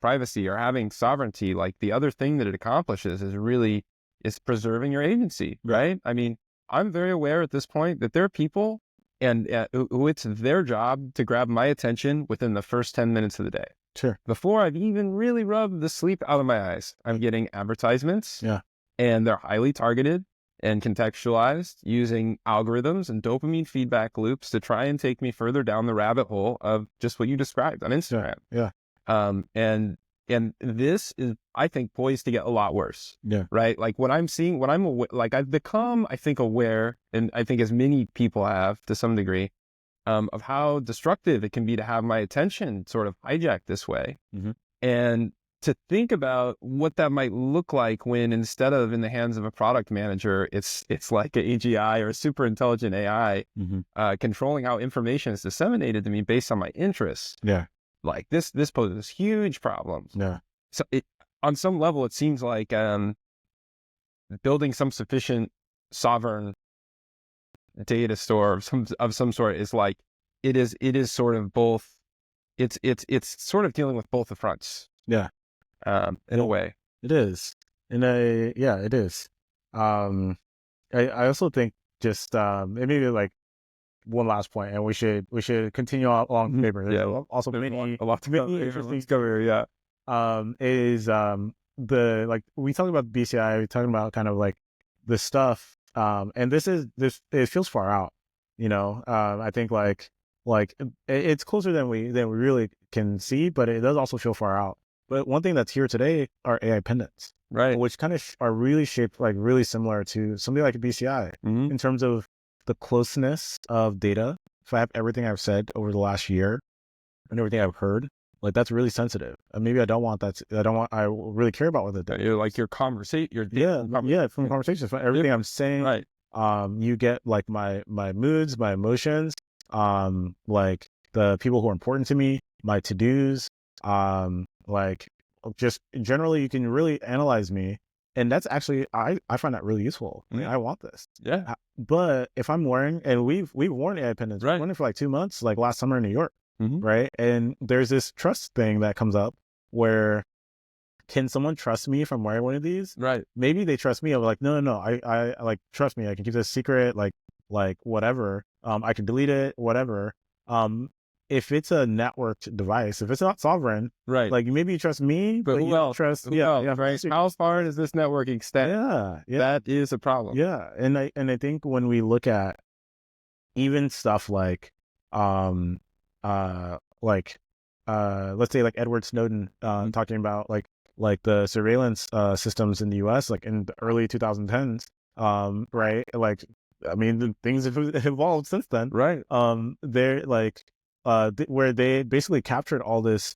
A: privacy or having sovereignty, like the other thing that it accomplishes is preserving your agency, right? I mean, I'm very aware at this point that there are people and who it's their job to grab my attention within the first 10 minutes of the day.
B: Sure.
A: Before I've even really rubbed the sleep out of my eyes, I'm getting advertisements.
B: Yeah.
A: And they're highly targeted and contextualized using algorithms and dopamine feedback loops to try and take me further down the rabbit hole of just what you described on Instagram.
B: Yeah.
A: And this is, I think, poised to get a lot worse.
B: Yeah.
A: Right. Like what I'm seeing, like I've become, I think, aware, and I think as many people have to some degree, of how destructive it can be to have my attention sort of hijacked this way.
B: Mm-hmm.
A: And to think about what that might look like when instead of in the hands of a product manager, it's like an AGI or a super intelligent AI controlling how information is disseminated to me based on my interests.
B: Yeah.
A: Like this poses huge problems.
B: Yeah.
A: So on some level, it seems like building some sufficient sovereign data store of some sort is like, it is sort of both, it's sort of dealing with both the fronts.
B: Yeah.
A: In a way.
B: It is. It is. I also think just maybe like one last point, and we should continue along the paper. There's also a lot to interesting
A: cover. Yeah.
B: Is the like we talked about BCI, we talking about kind of like the stuff, and it feels far out. I think like it's closer than we really can see, but it does also feel far out. But one thing that's here today are AI pendants,
A: Right.
B: which kind of are really shaped like really similar to something like a BCI
A: Mm-hmm.
B: in terms of the closeness of data. If I have everything I've said over the last year and everything I've heard, like that's really sensitive. And maybe I don't want that. I really care about what the data.
A: You're like your conversation.
B: From conversations, from everything I'm saying.
A: Right.
B: You get like my moods, my emotions, like the people who are important to me, my to-dos, like just generally you can really analyze me. And that's actually, I find that really useful. I mean, I want this.
A: Yeah.
B: But if I'm wearing, and we've worn AI pendants,
A: Right.
B: we've worn it for like 2 months, like last summer in New York,
A: Mm-hmm.
B: right? And there's this trust thing that comes up where can someone trust me if I'm wearing one of these?
A: Right.
B: Maybe they trust me. I'm like, no, I like, trust me. I can keep this secret, like whatever. I can delete it, whatever. If it's a networked device, if it's not sovereign,
A: Right.
B: like maybe you trust me, but you don't trust.
A: Right. How far does this network extend?
B: Yeah.
A: That is a problem.
B: Yeah. And I think when we look at even stuff like, let's say like Edward Snowden, talking about like the surveillance systems in the US, like in the early 2010s, right? Like, I mean, things have evolved since then.
A: Right.
B: They're like, where they basically captured all this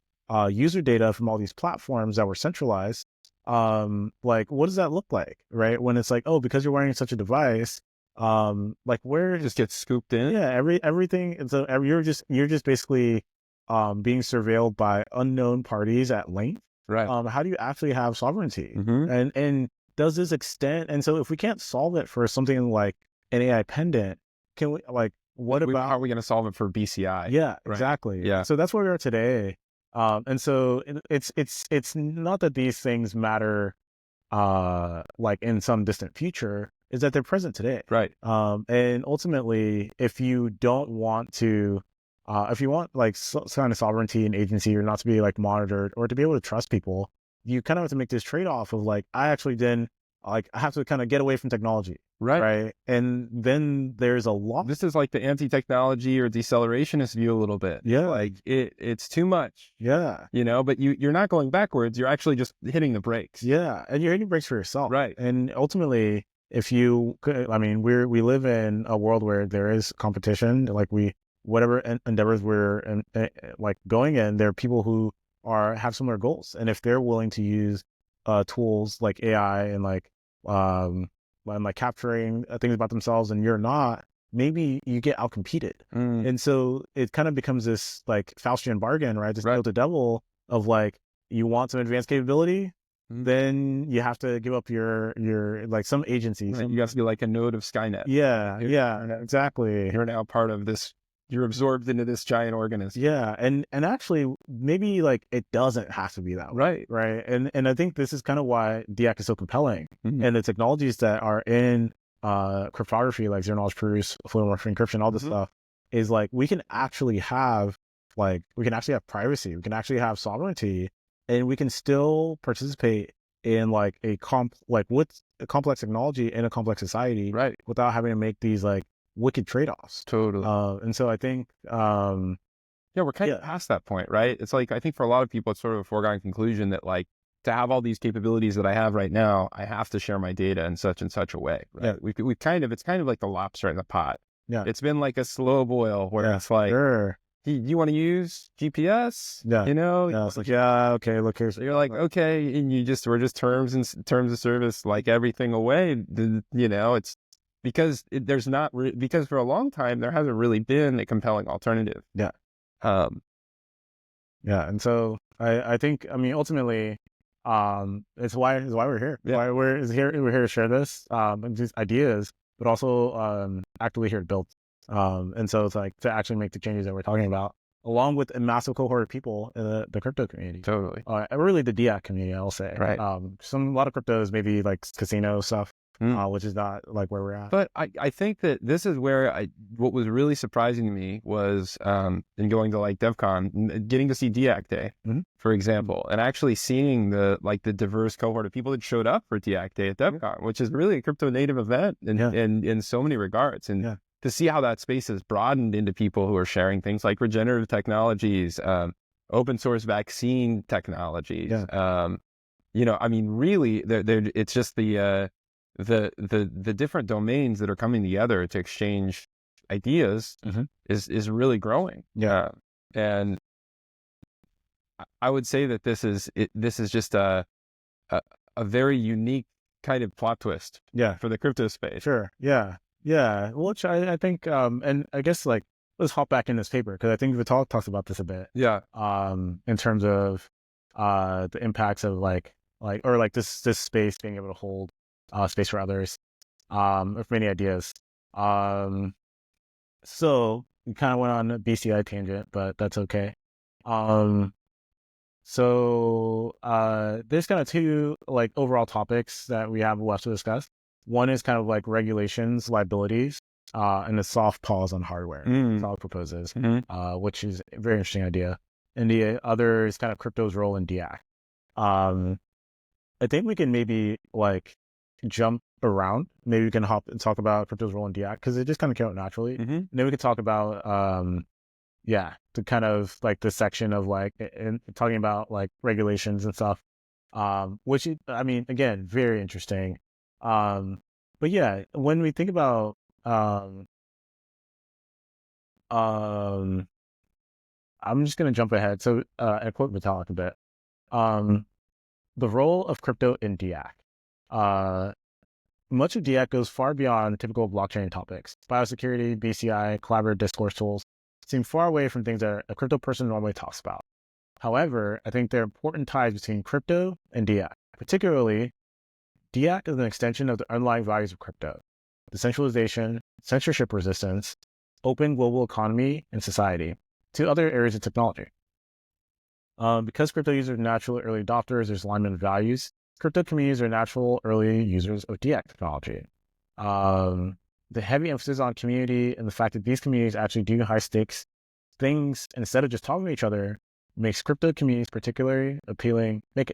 B: user data from all these platforms that were centralized. Like, what does that look like, right? When it's like, oh, because you're wearing such a device, like where
A: just gets scooped in.
B: Yeah, everything. And so you're just basically being surveilled by unknown parties at length.
A: Right.
B: How do you actually have sovereignty?
A: Mm-hmm.
B: And does this extend? And so if we can't solve it for something like an AI pendant, can we like what about?
A: How are we going to solve it for BCI?
B: Yeah,
A: Right.
B: exactly.
A: Yeah.
B: So that's where we are today. And so it's not that these things matter, like in some distant future, is that they're present today.
A: Right.
B: And ultimately, if you don't want to, if you want like some kind of sovereignty and agency, or not to be like monitored, or to be able to trust people, you kind of have to make this trade-off of like, I have to kind of get away from technology. Right. And then there's a lot.
A: This is like the anti-technology or decelerationist view a little bit.
B: Yeah.
A: Like it's too much.
B: Yeah.
A: But you're not going backwards. You're actually just hitting the brakes.
B: Yeah. And you're hitting brakes for yourself.
A: Right.
B: And ultimately, if you could, I mean, we live in a world where there is competition, like whatever endeavors we're like going in, there are people who have similar goals. And if they're willing to use tools like AI and like capturing things about themselves, and you're not, maybe you get outcompeted. And so it kind of becomes this like Faustian bargain, right? This deal to devil of like, you want some advanced capability, then you have to give up your like some agency.
A: Right. You have to be like a node of Skynet.
B: Yeah, exactly.
A: You're now part of this. You're absorbed into this giant organism.
B: Yeah, and actually, maybe like it doesn't have to be that way. Right. And I think this is kind of why DIAC is so compelling, and the technologies that are in cryptography, like zero knowledge proofs, fluid encryption, all this stuff, is like we can actually have privacy, we can actually have sovereignty, and we can still participate in like with a complex technology in a complex society,
A: right,
B: without having to make these like wicked trade-offs.
A: Totally.
B: And so I think
A: we're kind of past that point, right? It's like, I think for a lot of people, it's sort of a foregone conclusion that like, to have all these capabilities that I have right now, I have to share my data in such and such a way. Right? Yeah. It's kind of like the lobster in the pot.
B: Yeah.
A: It's been like a slow boil where it's like, you want to use GPS?
B: Yeah.
A: Yeah,
B: it's like, okay, look, here's.
A: You're like, okay, and we're just terms of service, like everything away. It's because because for a long time there hasn't really been a compelling alternative.
B: Yeah. And so I think, I mean, ultimately, it's why we're here.
A: Yeah.
B: Why we're here to share this, and these ideas, but also actively here to build. And so it's like to actually make the changes that we're talking about, along with a massive cohort of people in the crypto community.
A: Totally.
B: Really the DIAC community, I'll say.
A: Right.
B: A lot of crypto is maybe like casino stuff. Which is not like where we're at.
A: But I think that this is where what was really surprising to me was in going to like DevCon, getting to see DIAC Day, for example, and actually seeing the diverse cohort of people that showed up for DIAC Day at DevCon, which is really a crypto native event in so many regards. And to see how that space has broadened into people who are sharing things like regenerative technologies, open source vaccine technologies.
B: Yeah.
A: I mean, really, it's just the different domains that are coming together to exchange ideas is really growing.
B: Yeah.
A: And I would say that this is just a very unique kind of plot twist for the crypto space.
B: Sure. Yeah. Yeah. Which I think, and I guess like, let's hop back in this paper, because I think Vitalik talks about this a bit.
A: Yeah.
B: In terms of the impacts of like this space being able to hold space for others, of many ideas. So we kind of went on a BCI tangent, but that's okay. So there's kind of two like overall topics that we have left to discuss. One is kind of like regulations, liabilities, and a soft pause on hardware. Vitalik proposes, which is a very interesting idea. And the other is kind of crypto's role in DIAC. I think we can maybe like jump around. Maybe we can hop and talk about crypto's role in DIAC, because it just kind of came out naturally. And then we could talk about the kind of like the section of like and talking about like regulations and stuff, which I mean, again, very interesting. But yeah, when we think about I'm just gonna jump ahead. So I quote Vitalik a bit. The role of crypto in DIAC. Much of DIAC goes far beyond typical blockchain topics. Biosecurity, BCI, collaborative discourse tools seem far away from things that a crypto person normally talks about. However, I think there are important ties between crypto and DIAC. Particularly, DIAC is an extension of the underlying values of crypto: decentralization, censorship resistance, open global economy and society, to other areas of technology. Because crypto users are natural early adopters, there's alignment of values. Crypto communities are natural early users of DIAC technology. The heavy emphasis on community and the fact that these communities actually do high stakes things instead of just talking to each other makes crypto communities particularly appealing. Make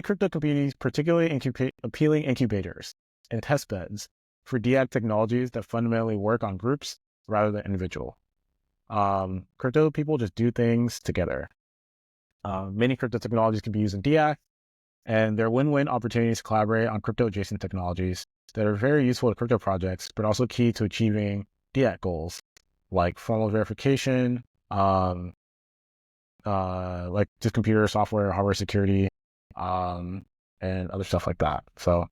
B: crypto communities particularly appealing incubators and test beds for DIAC technologies that fundamentally work on groups rather than individual. Crypto people just do things together. Many crypto technologies can be used in DIAC, and there are win-win opportunities to collaborate on crypto-adjacent technologies that are very useful to crypto projects, but also key to achieving DIAC goals, like formal verification, like just computer software, hardware security, and other stuff like that. So,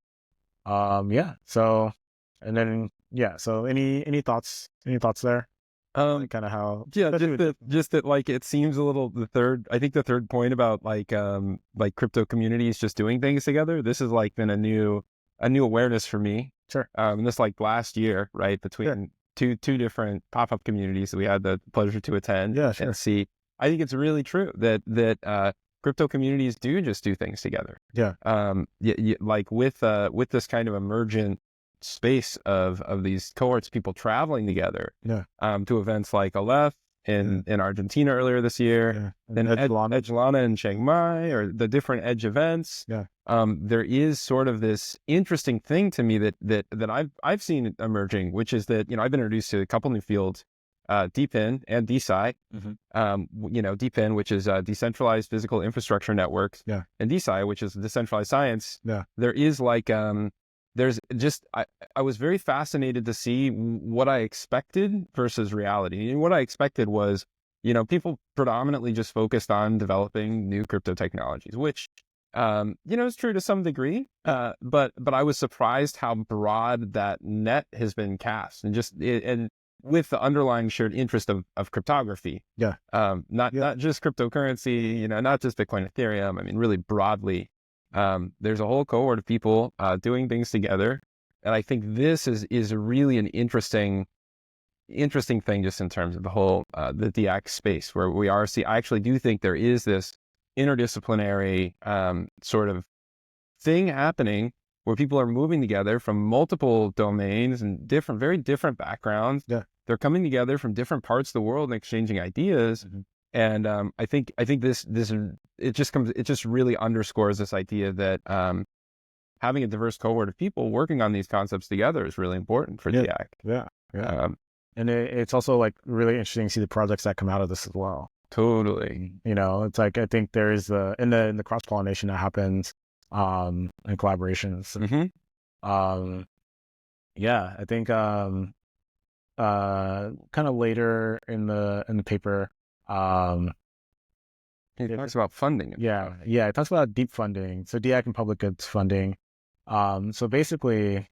B: So, and then So, any thoughts? Any thoughts there? Kind of how?
A: Yeah, just that like it seems a little I think the third point about like crypto communities just doing things together. This has like been a new awareness for me.
B: Sure.
A: This like last year, right, between two different pop-up communities that we had the pleasure to attend and see. I think it's really true that crypto communities do just do things together.
B: Yeah.
A: Like with this kind of emergent space of these cohorts, people traveling together to events like Aleph in Argentina earlier this year, then Edgelana in Chiang Mai, or the different Edge events. There is sort of this interesting thing to me that I've seen emerging, which is that I've been introduced to a couple new fields, DePIN and DeSci. DePIN, which is decentralized physical infrastructure networks, and DeSci, which is decentralized science. There is like there's just I was very fascinated to see what I expected versus reality. And what I expected was, people predominantly just focused on developing new crypto technologies, which is true to some degree. But I was surprised how broad that net has been cast, and and with the underlying shared interest of cryptography. Not just cryptocurrency, not just Bitcoin, Ethereum. I mean, really broadly. There's a whole cohort of people doing things together, and I think this is really an interesting thing just in terms of the whole the DIAC space, where we are. I actually do think there is this interdisciplinary sort of thing happening where people are moving together from multiple domains and very different backgrounds. They're coming together from different parts of the world and exchanging ideas. And I think this it just really underscores this idea that having a diverse cohort of people working on these concepts together is really important for DIAC.
B: And it's also like really interesting to see the projects that come out of this as well.
A: Totally.
B: It's like, I think there is in the cross pollination that happens and collaborations.
A: Mm-hmm.
B: Yeah, I think kind of later in the paper,
A: He talks about funding.
B: Yeah, it talks about deep funding. So DAC and public goods funding. So basically,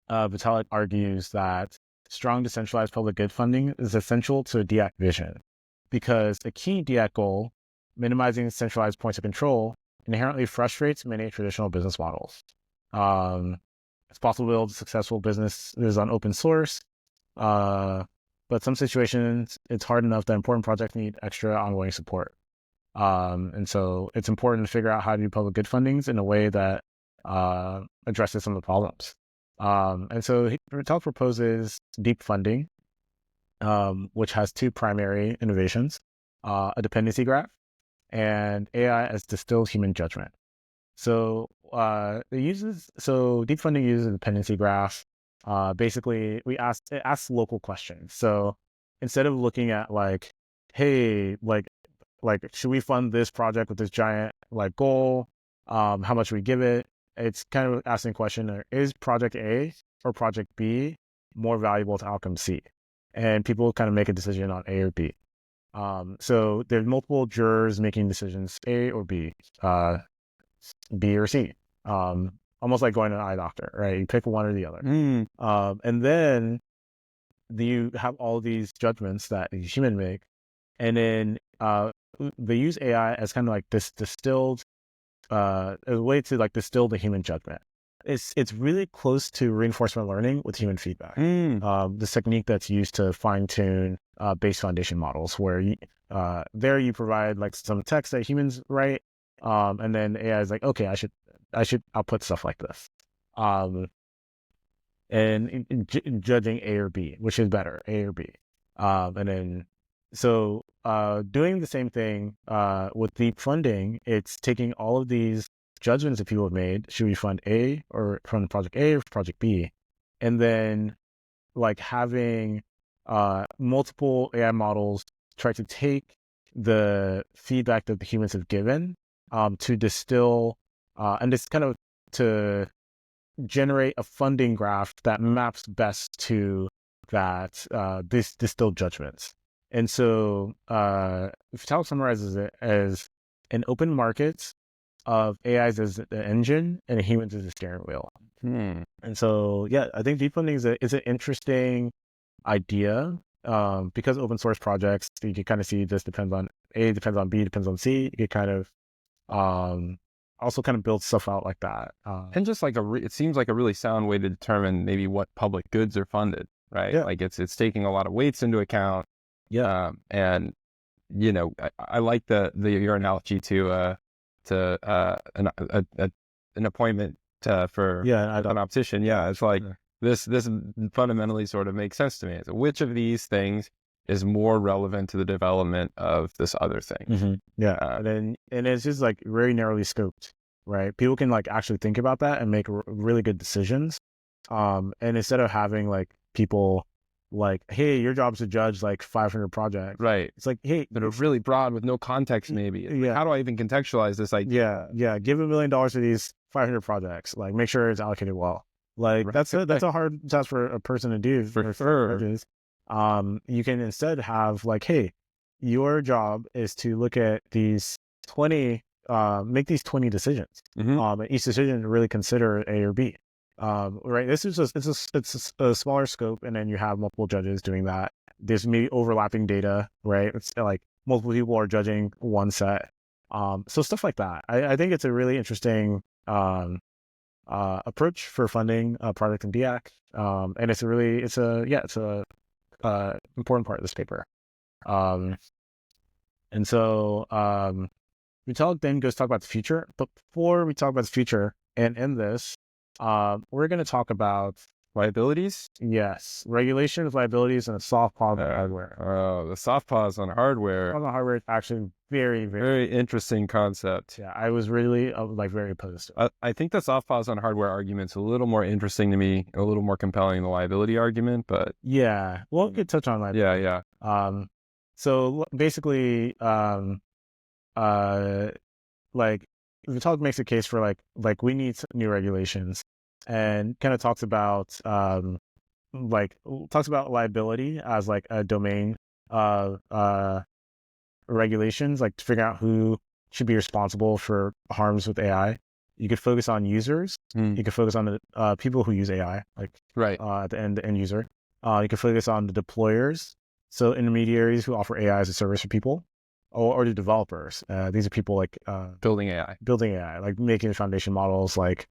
B: Vitalik argues that strong decentralized public good funding is essential to DAC vision because a key DAC goal, minimizing centralized points of control, inherently frustrates many traditional business models. It's possible to build successful businesses on open source, but some situations it's hard enough that important projects need extra ongoing support. And so it's important to figure out how to do public good fundings in a way that addresses some of the problems. And so Vitalik proposes deep funding, which has two primary innovations, a dependency graph and AI as distilled human judgment. So deep funding uses a dependency graph. Basically, it asks local questions. So instead of looking at like, hey, like should we fund this project with this giant like goal? How much we give it? It's kind of asking the question: is project A or project B more valuable to outcome C? And people kind of make a decision on A or B. So there's multiple jurors making decisions: A or B, B or C. Almost like going to an eye doctor, right? You pick one or the other. And then you have all these judgments that a human make, and then they use AI as kind of like this distilled, a way to like distill the human judgment. It's really close to reinforcement learning with human feedback. This technique that's used to fine tune base foundation models, where there you provide like some text that humans write, and then AI is like, okay, I should output stuff like this, and judging A or B, which is better, A or B, and then. So doing the same thing with deep funding, it's taking all of these judgments that people have made. Should we fund A or fund project A or project B? And then like having multiple AI models try to take the feedback that the humans have given to distill and it's kind of to generate a funding graph that maps best to that this distilled judgments. And so Vitalik summarizes it as an open market of AIs as the engine and humans as the steering wheel. And so, yeah, I think deep funding is an interesting idea because open source projects, you can kind of see this depends on A, depends on B, depends on C. You can kind of also kind of build stuff out like that.
A: And just like it seems like a really sound way to determine maybe what public goods are funded, right?
B: Yeah.
A: Like it's taking a lot of weights into account.
B: Yeah.
A: And I like your analogy to an appointment for an optician. Yeah, it's like this fundamentally sort of makes sense to me. So which of these things is more relevant to the development of this other thing?
B: Yeah, and it's just like very narrowly scoped, right? People can like actually think about that and make really good decisions. And instead of having like people like, hey, your job is to judge like 500 projects.
A: Right.
B: It's like, hey,
A: but it's really broad with no context maybe.
B: Yeah.
A: Like, how do I even contextualize this idea?
B: Yeah. Give $1 million to these 500 projects. Like make sure it's allocated well. Like right. That's a hard task for a person to do.
A: For sure.
B: You can instead have like, hey, your job is to look at these 20, make these 20 decisions. And each decision really consider A or B. Right. This is it's a smaller scope, and then you have multiple judges doing that. There's maybe overlapping data, right? It's like multiple people are judging one set. So stuff like that. I think it's a really interesting approach for funding a project in DAC. And it's a important part of this paper. And so Vitalik then goes to talk about the future. But before we talk about the future and end this, we're going to talk about
A: liabilities.
B: Yes, regulation of liabilities and a soft pause on hardware.
A: Oh, the soft pause on hardware.
B: On hardware is actually very,
A: very interesting concept.
B: Yeah, I was really very opposed to it.
A: I think the soft pause on hardware argument's a little more interesting to me, a little more compelling than the liability argument. But
B: yeah, well, we could touch on liability.
A: Yeah.
B: So basically, like Vitalik makes a case for like we need new regulations, and kind of talks about liability as like a domain of regulations, like to figure out who should be responsible for harms with AI. You could focus on users. You could focus on the people who use AI, like
A: Right.
B: at the end user. You could focus on the deployers, so intermediaries who offer AI as a service for people, or the developers. These are people like
A: Building AI.
B: building AI, like making the foundation models, like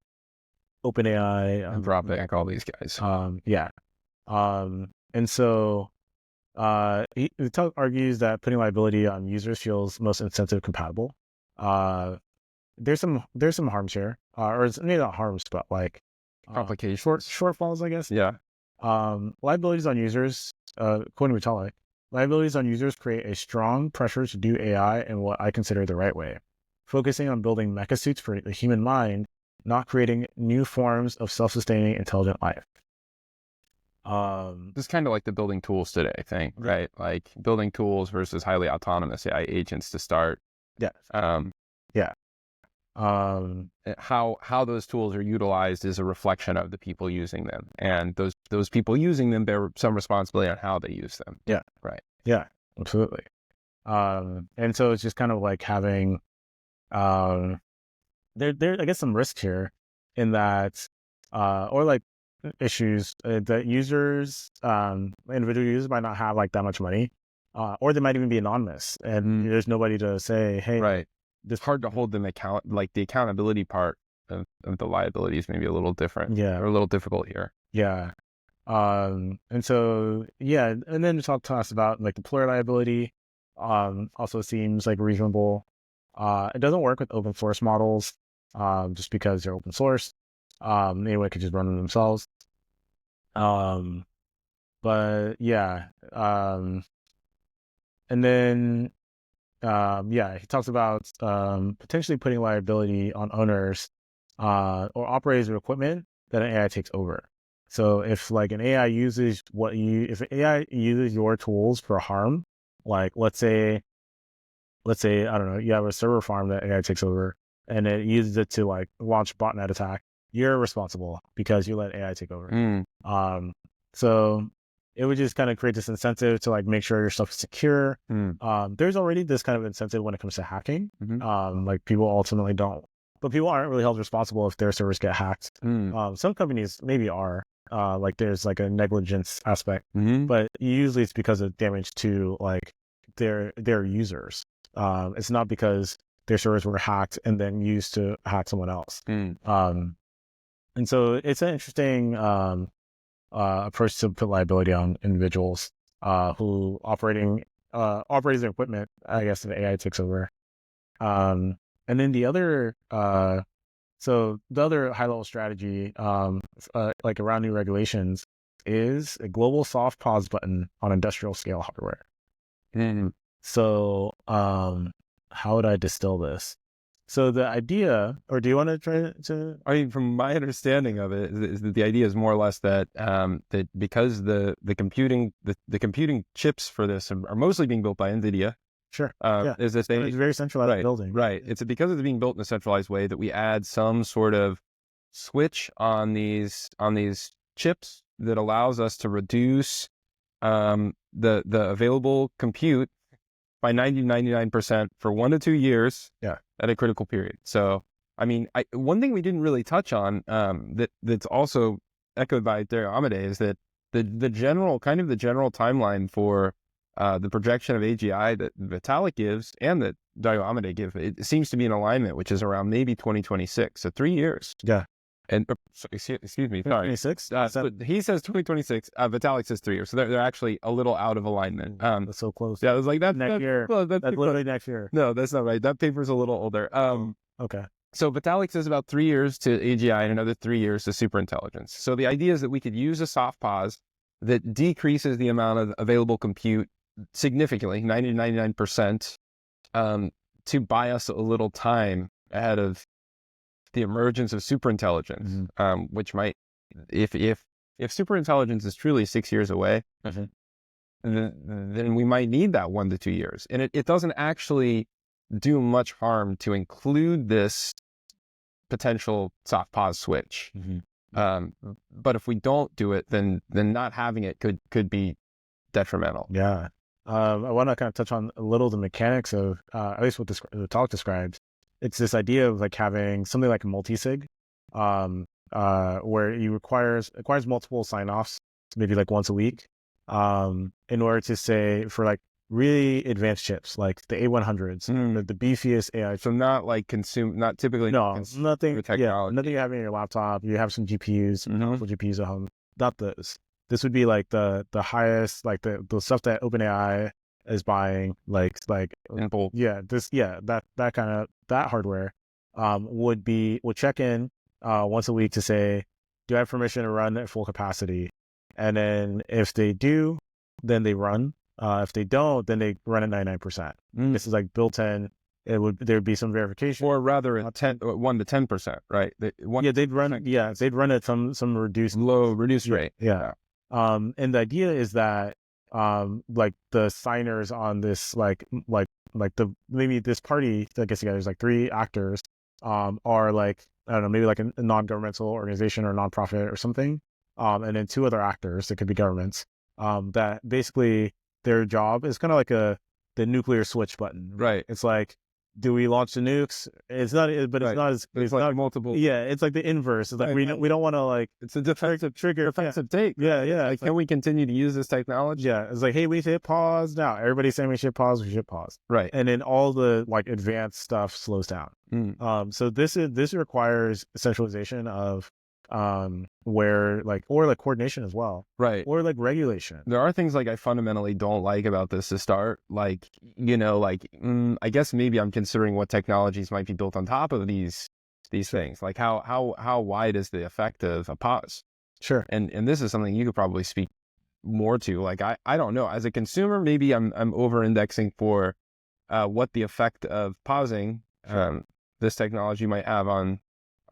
B: OpenAI,
A: Anthropic, all these guys.
B: yeah. And so Vitalik argues that putting liability on users feels most incentive compatible. There's some harms here, or it's maybe not harms, but like
A: Complications.
B: shortfalls, I guess.
A: Yeah.
B: Liabilities on users, quoting Vitalik, liabilities on users create a strong pressure to do AI in what I consider the right way, focusing on building mecha suits for the human mind, not creating new forms of self-sustaining intelligent life.
A: This is kind of like the building tools today thing, right? Like building tools versus highly autonomous AI agents to start.
B: Yeah.
A: Yeah. How those tools are utilized is a reflection of the people using them, and those people using them bear some responsibility on how they use them.
B: Yeah.
A: Right.
B: Yeah. Absolutely. And so it's just kind of like having, there I guess some risk here in that, or like issues that users, individual users might not have like that much money, or they might even be anonymous, and there's nobody to say, hey,
A: right. It's hard to hold them account. Like the accountability part of the liabilities may be a little different.
B: Yeah.
A: Or a little difficult here.
B: Yeah. And so, yeah, and then talk to us about like deployer liability, also seems like reasonable. It doesn't work with open source models, just because they're open source. Anyone could just run them themselves. But yeah, and then, yeah, he talks about potentially putting liability on owners or operators of equipment that an AI takes over. So if like an AI uses if an AI uses your tools for harm, like let's say I don't know, you have a server farm that AI takes over, and it uses it to like launch botnet attack, you're responsible because you let AI take over. So it would just kind of create this incentive to like make sure your stuff is secure. There's already this kind of incentive when it comes to hacking. Like people ultimately don't, but people aren't really held responsible if their servers get hacked. Some companies maybe are, like there's like a negligence aspect, but usually it's because of damage to like their users. It's not because their servers were hacked and then used to hack someone else. And so it's an interesting approach to put liability on individuals who operating their equipment, I guess, if AI takes over. And then the other high level strategy, like around new regulations, is a global soft pause button on industrial scale hardware. So how would I distill this? So the idea, or do you want to try to?
A: I mean, from my understanding of it, is that the idea is more or less that that because the computing chips for this are mostly being built by NVIDIA.
B: Sure.
A: Is that
B: it's very centralized building.
A: Right. It's because it's being built in a centralized way that we add some sort of switch on these chips that allows us to reduce the available compute by 99% for 1 to 2 years.
B: Yeah.
A: At a critical period. So, I mean, one thing we didn't really touch on that's also echoed by Dario Amodei is that the general timeline for the projection of AGI that Vitalik gives and that Dario Amodei give, it seems to be in alignment, which is around maybe 2026, so 3 years.
B: Yeah.
A: And excuse me, sorry.
B: 2026?
A: He says 2026. Vitalik says 3 years, so they're actually a little out of alignment.
B: That's so close.
A: Yeah, I was like that's
B: next year.
A: Well,
B: that's literally next year.
A: No, that's not right. That paper's a little older.
B: Okay.
A: So Vitalik says about 3 years to AGI and another 3 years to superintelligence. So the idea is that we could use a soft pause that decreases the amount of available compute significantly, 90 to 99%, to buy us a little time ahead of the emergence of superintelligence, which might, if superintelligence is truly 6 years away, then we might need that 1 to 2 years. And it doesn't actually do much harm to include this potential soft pause switch. But if we don't do it, then not having it could be detrimental.
B: Yeah. I want to kind of touch on a little the mechanics of at least what the talk describes. It's this idea of like having something like a multi-sig, where it requires multiple sign-offs, maybe like once a week, in order to say for like really advanced chips like the A100s, the beefiest AI.
A: So not like not typically.
B: No, nothing.
A: technology.
B: Yeah, nothing you have in your laptop. You have some GPUs, multiple GPUs at home. Not those. This would be like the highest, like the stuff that OpenAI is buying, like that kind of that hardware would check in once a week to say, do I have permission to run at full capacity? And then if they do, then they run. If they don't, then they run at 99%. This is like built in. There'd be some verification,
A: or rather 1 to 10%, right?
B: They'd run at some reduced
A: rate.
B: Yeah. And the idea is that like the signers on this like maybe this party that gets together is like 3 actors are like, I don't know, maybe like a non-governmental organization or nonprofit or something, and then 2 other actors that could be governments, that basically their job is kind of like the nuclear switch button,
A: right?
B: It's like, do we launch the nukes? It's not, but it's not as
A: it's
B: like
A: not multiple.
B: Yeah, it's like the inverse. It's like we don't want to like.
A: It's a defensive take.
B: Yeah.
A: Like, can we continue to use this technology?
B: Yeah, it's like, hey, we should pause now. Everybody's saying we should pause. We should pause.
A: Right.
B: And then all the like advanced stuff slows down. So this requires centralization of where like, or like coordination as well,
A: right?
B: Or like regulation.
A: There are things like I fundamentally don't like about this to start, like, I guess maybe I'm considering what technologies might be built on top of these things, like how wide is the effect of a pause?
B: Sure.
A: And this is something you could probably speak more to. Like I don't know, as a consumer, maybe I'm over indexing for what the effect of pausing this technology might have on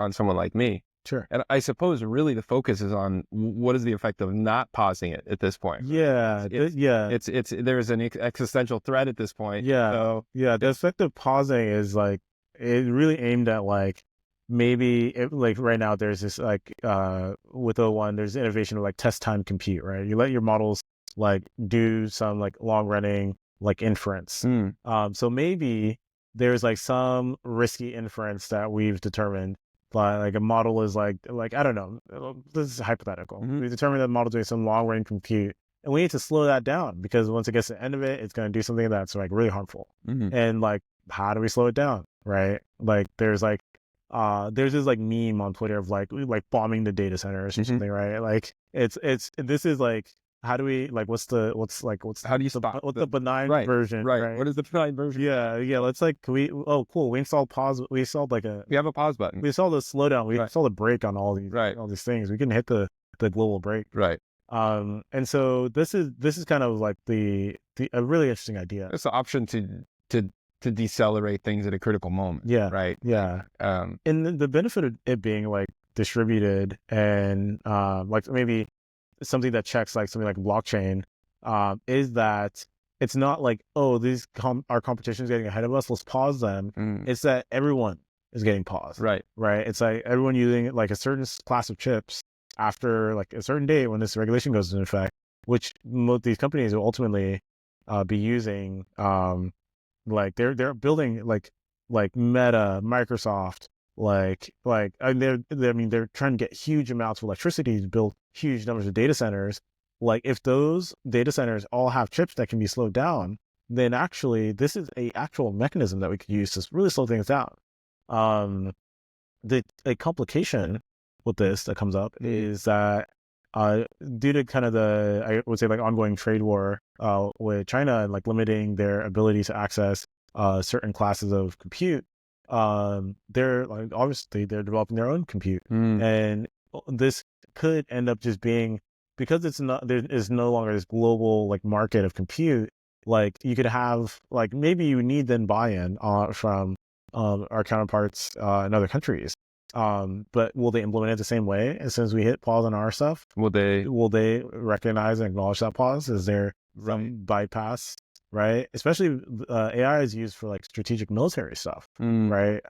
A: someone like me.
B: Sure.
A: And I suppose really the focus is on what is the effect of not pausing it at this point.
B: Yeah.
A: It's there's an existential threat at this point.
B: Yeah.
A: So,
B: the effect of pausing is like, it really aimed at like, maybe like right now there's this like with O1 there's innovation of like test time compute, right? You let your models like do some like long running like inference. So maybe there's like some risky inference that we've determined. Like a model is like I don't know, this is hypothetical. We determined that the model doing some long range compute, and we need to slow that down because once it gets to the end of it, it's going to do something that's like really harmful. And like, how do we slow it down, right? Like there's this like meme on Twitter of like bombing the data centers or something, right? Like this is like, how do we like
A: how do you spot
B: what's the benign version,
A: right? What is the benign version?
B: Yeah, let's like, cool, we installed pause, we have a pause button, we installed the slowdown, we installed a brake on all these things, we can hit the global brake,
A: right?
B: And so this is kind of like a really interesting idea.
A: It's an option to decelerate things at a critical moment.
B: Yeah.
A: Right.
B: Yeah. And the benefit of it being like distributed and like maybe something that checks like something like blockchain is that it's not like, oh, our competition is getting ahead of us, let's pause them. It's that everyone is getting paused. Right. It's like everyone using like a certain class of chips after like a certain date when this regulation goes into effect, which these companies will ultimately be using. Like they're building like Meta, Microsoft, they're trying to get huge amounts of electricity to build huge numbers of data centers. Like if those data centers all have chips that can be slowed down, then actually this is a actual mechanism that we could use to really slow things down. A complication with this that comes up is that due to kind of I would say like ongoing trade war with China and like limiting their ability to access certain classes of compute, they're like obviously they're developing their own compute, and this could end up just being, because there is no longer this global like market of compute. Like you could have like, maybe you need then buy-in from our counterparts in other countries. But will they implement it the same way as soon as we hit pause on our stuff? Will they recognize and acknowledge that pause? Is there some bypass, right? Especially AI is used for like strategic military stuff, right?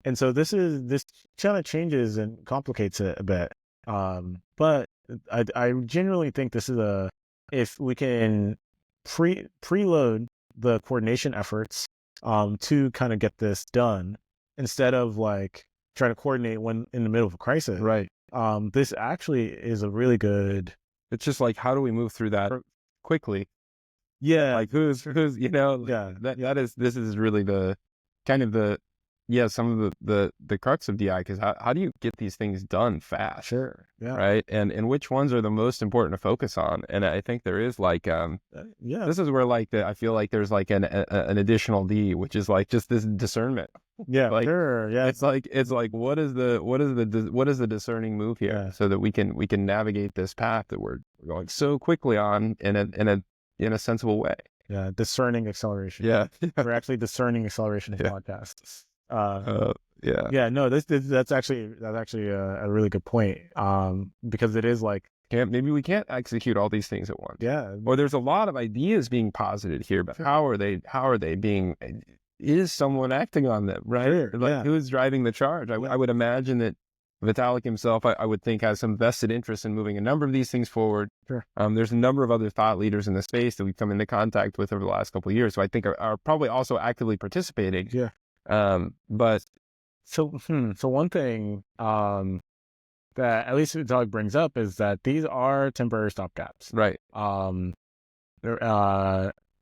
B: And so this kind of changes and complicates it a bit. But I genuinely think this is if we can preload the coordination efforts to kind of get this done instead of like trying to coordinate when in the middle of a crisis.
A: Right.
B: This actually is a really good.
A: It's just like, how do we move through that quickly?
B: Yeah.
A: Like who's this is really the kind of some of the crux of DI, because how do you get these things done fast?
B: Sure. Yeah.
A: Right. And which ones are the most important to focus on? And I think there is like this is where like I feel like there's like an additional D, which is like just this discernment.
B: Yeah.
A: Like,
B: sure. Yeah.
A: It's like what is the discerning move here, so that we can navigate this path that we're going so quickly on in a sensible way.
B: Yeah. Discerning acceleration.
A: Yeah.
B: We're actually discerning acceleration podcast. No, that's actually a really good point. Because it is like,
A: maybe we can't execute all these things at once.
B: Yeah.
A: Or there's a lot of ideas being posited here, but how are they being? Is someone acting on them? Right?
B: Sure,
A: Like who's driving the charge? I would imagine that Vitalik himself, I would think, has some vested interest in moving a number of these things forward.
B: Sure.
A: There's a number of other thought leaders in the space that we've come into contact with over the last couple of years, so I think are probably also actively participating.
B: Yeah.
A: But
B: so one thing that at least Vitalik brings up is that these are temporary stopgaps.
A: Right.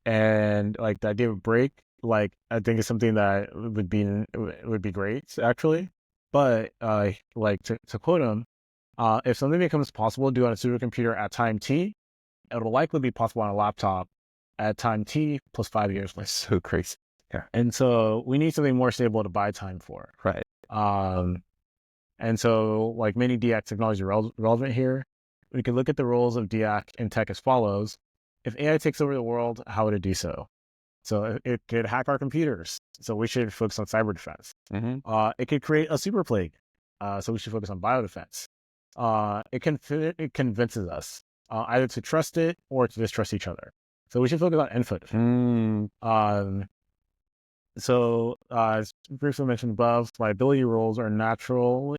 B: And like the idea of break, like I think is something that would be great actually. But like to quote him, if something becomes possible to do on a supercomputer at time t, it will likely be possible on a laptop at time t plus 5 years later.
A: So crazy. Yeah.
B: And so we need something more stable to buy time for.
A: Right.
B: And so like many DAC technologies are relevant here. We can look at the roles of DAC in tech as follows. If AI takes over the world, how would it do so? So it could hack our computers. So we should focus on cyber defense. It could create a super plague. So we should focus on biodefense. It convinces us either to trust it or to distrust each other. So we should focus on info defense. So as briefly mentioned above, liability rules are naturally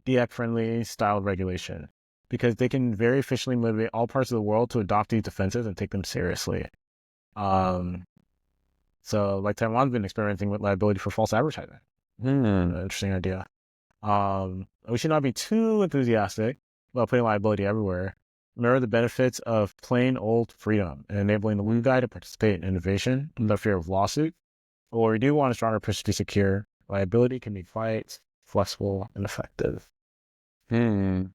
B: DAC-friendly styled regulation because they can very efficiently motivate all parts of the world to adopt these defenses and take them seriously. So like Taiwan's been experimenting with liability for false advertising. Interesting idea. We should not be too enthusiastic about putting liability everywhere. Remember the benefits of plain old freedom and enabling the blue guy to participate in innovation without fear of lawsuit. But what we do want a stronger push to be secure. Liability can be quite flexible and effective. So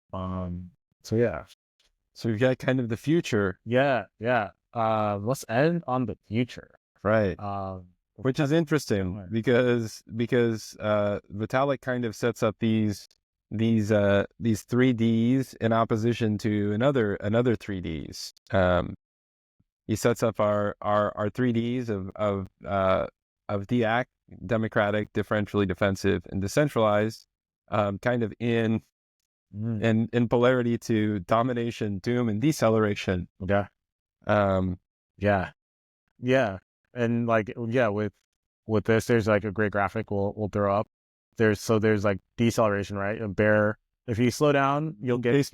B: yeah.
A: So we've got kind of the future.
B: Yeah. Let's end on the future.
A: Right. Which is interesting because Vitalik kind of sets up these 3Ds in opposition to another 3Ds. He sets up our 3Ds of DAC, democratic, differentially defensive, and decentralized, kind of in polarity to domination, doom, and deceleration.
B: Yeah. And like, with this, there's like a great graphic we'll throw up. There's like deceleration, right? A bear. If you slow down, you'll get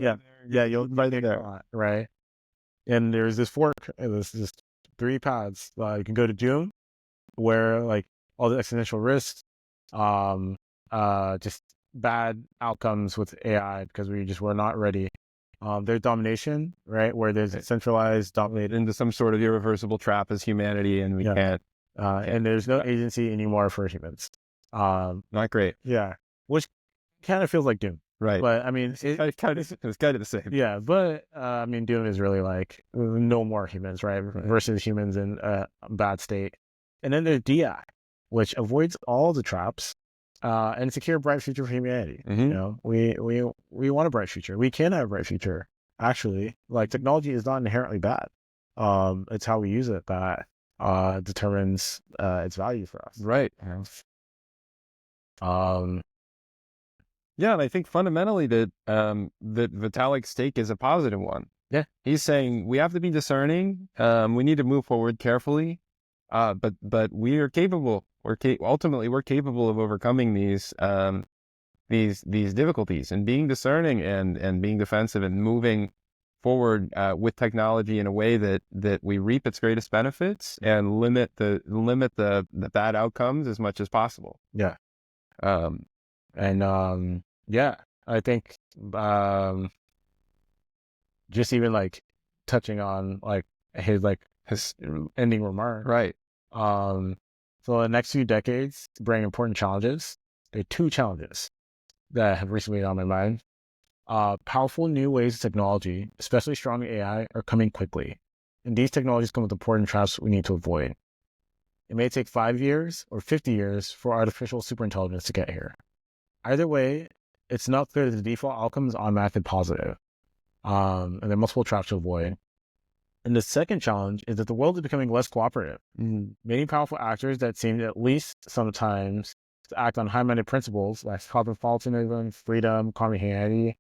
B: you'll right there, right? And there's this fork. There's just 3 paths. You can go to doom, where like all the existential risks, just bad outcomes with AI because we're not ready. There's domination, right? Where there's centralized, dominated
A: into some sort of irreversible trap as humanity, and we can't.
B: And there's no agency anymore for humans.
A: Not great.
B: Yeah, which kind of feels like Doom,
A: right?
B: But I mean,
A: it's kind of the same.
B: Yeah, but I mean, Doom is really like no more humans, right? Versus humans in a bad state. And then there's DI, which avoids all the traps and secure a bright future for humanity. You know, we want a bright future. We can have a bright future. Actually, like technology is not inherently bad. It's how we use it that determines its value for us.
A: Right. Yeah, and I think fundamentally that Vitalik's take is a positive one. He's saying we have to be discerning. We need to move forward carefully, but we are capable. Ultimately we're capable of overcoming these difficulties and being discerning and being defensive and moving forward with technology in a way that we reap its greatest benefits and limit the bad outcomes as much as possible.
B: Yeah.
A: Um,
B: I think just even like touching on like his ending remark.
A: right.
B: So the next few decades bring important challenges. There are two challenges that have recently been on my mind. Powerful new waves of technology, especially strong AI, are coming quickly. And these technologies come with important traps we need to avoid. It may take 5 years or 50 years for artificial superintelligence to get here. Either way, it's not clear that the default outcome is automatically positive. And there are multiple traps to avoid. And the second challenge is that the world is becoming less cooperative. Many powerful actors that seem at least sometimes to act on high-minded principles like cosmopolitanism, freedom, common humanity,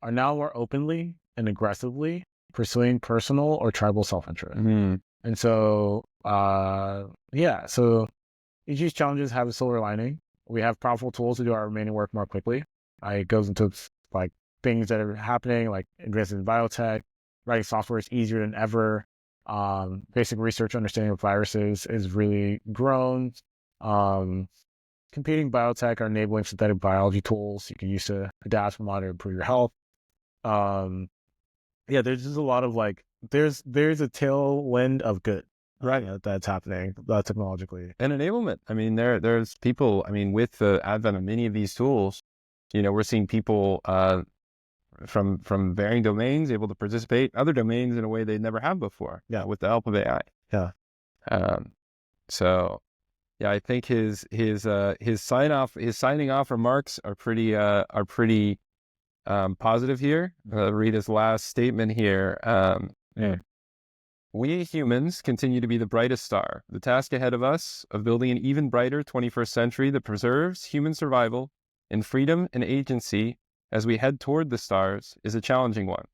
B: are now more openly and aggressively pursuing personal or tribal self-interest. And so, so each of these challenges have a silver lining. We have powerful tools to do our remaining work more quickly. It goes into like things that are happening, like advances in biotech. Writing software is easier than ever. Basic research understanding of viruses is really grown. Competing biotech are enabling synthetic biology tools you can use to adapt and monitor, improve your health. There's just a lot of like, there's a tailwind of good,
A: right,
B: that's happening technologically.
A: And enablement. I mean, there's people. I mean, with the advent of many of these tools, we're seeing people from varying domains able to participate in other domains in a way they never have before.
B: Yeah,
A: with the help of AI.
B: Yeah.
A: So, yeah, I think his signing off remarks are pretty positive here. Read his last statement here. We humans continue to be the brightest star. The task ahead of us of building an even brighter 21st century that preserves human survival in freedom and agency as we head toward the stars is a challenging one.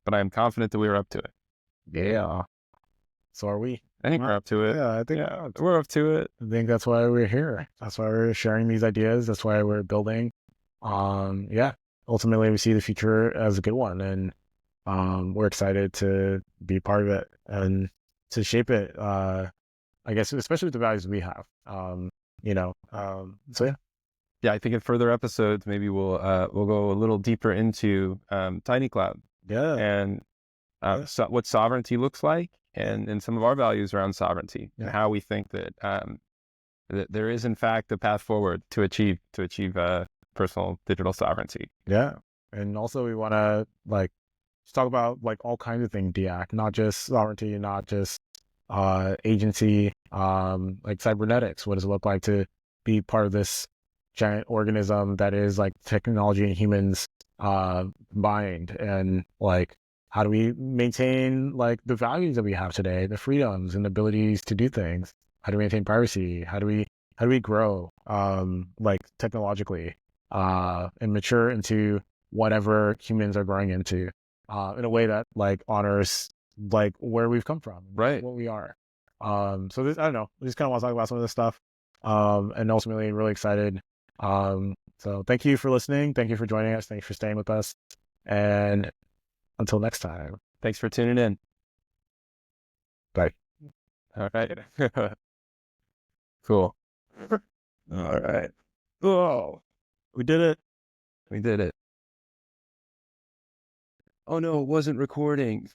A: But I am confident that we are up to it.
B: Yeah. So are we.
A: I think we're up to it.
B: Yeah, I think
A: we're up to it.
B: I think that's why we're here. That's why we're sharing these ideas. That's why we're building. Ultimately we see the future as a good one, and we're excited to be part of it and to shape it. I guess especially with the values we have.
A: I think in further episodes maybe we'll go a little deeper into Tiny Cloud. And what sovereignty looks like, and some of our values around sovereignty, and how we think that that there is in fact a path forward to achieve personal digital sovereignty.
B: Yeah, and also we want to just talk about all kinds of things, DIAC, not just sovereignty, not just agency, like cybernetics. What does it look like to be part of this giant organism that is technology and humans combined, and how do we maintain the values that we have today, the freedoms and abilities to do things? How do we maintain privacy? How do we grow technologically and mature into whatever humans are growing into in a way that honors where we've come from,
A: right?
B: What we are. So this, I don't know, we just kind of want to talk about some of this stuff, and ultimately really excited. So thank you for listening. Thank you for joining us. Thank you for staying with us. And until next time.
A: Thanks for tuning in.
B: Bye.
A: All right. Cool. All right. Oh, we did it. We did it. Oh no, it wasn't recording.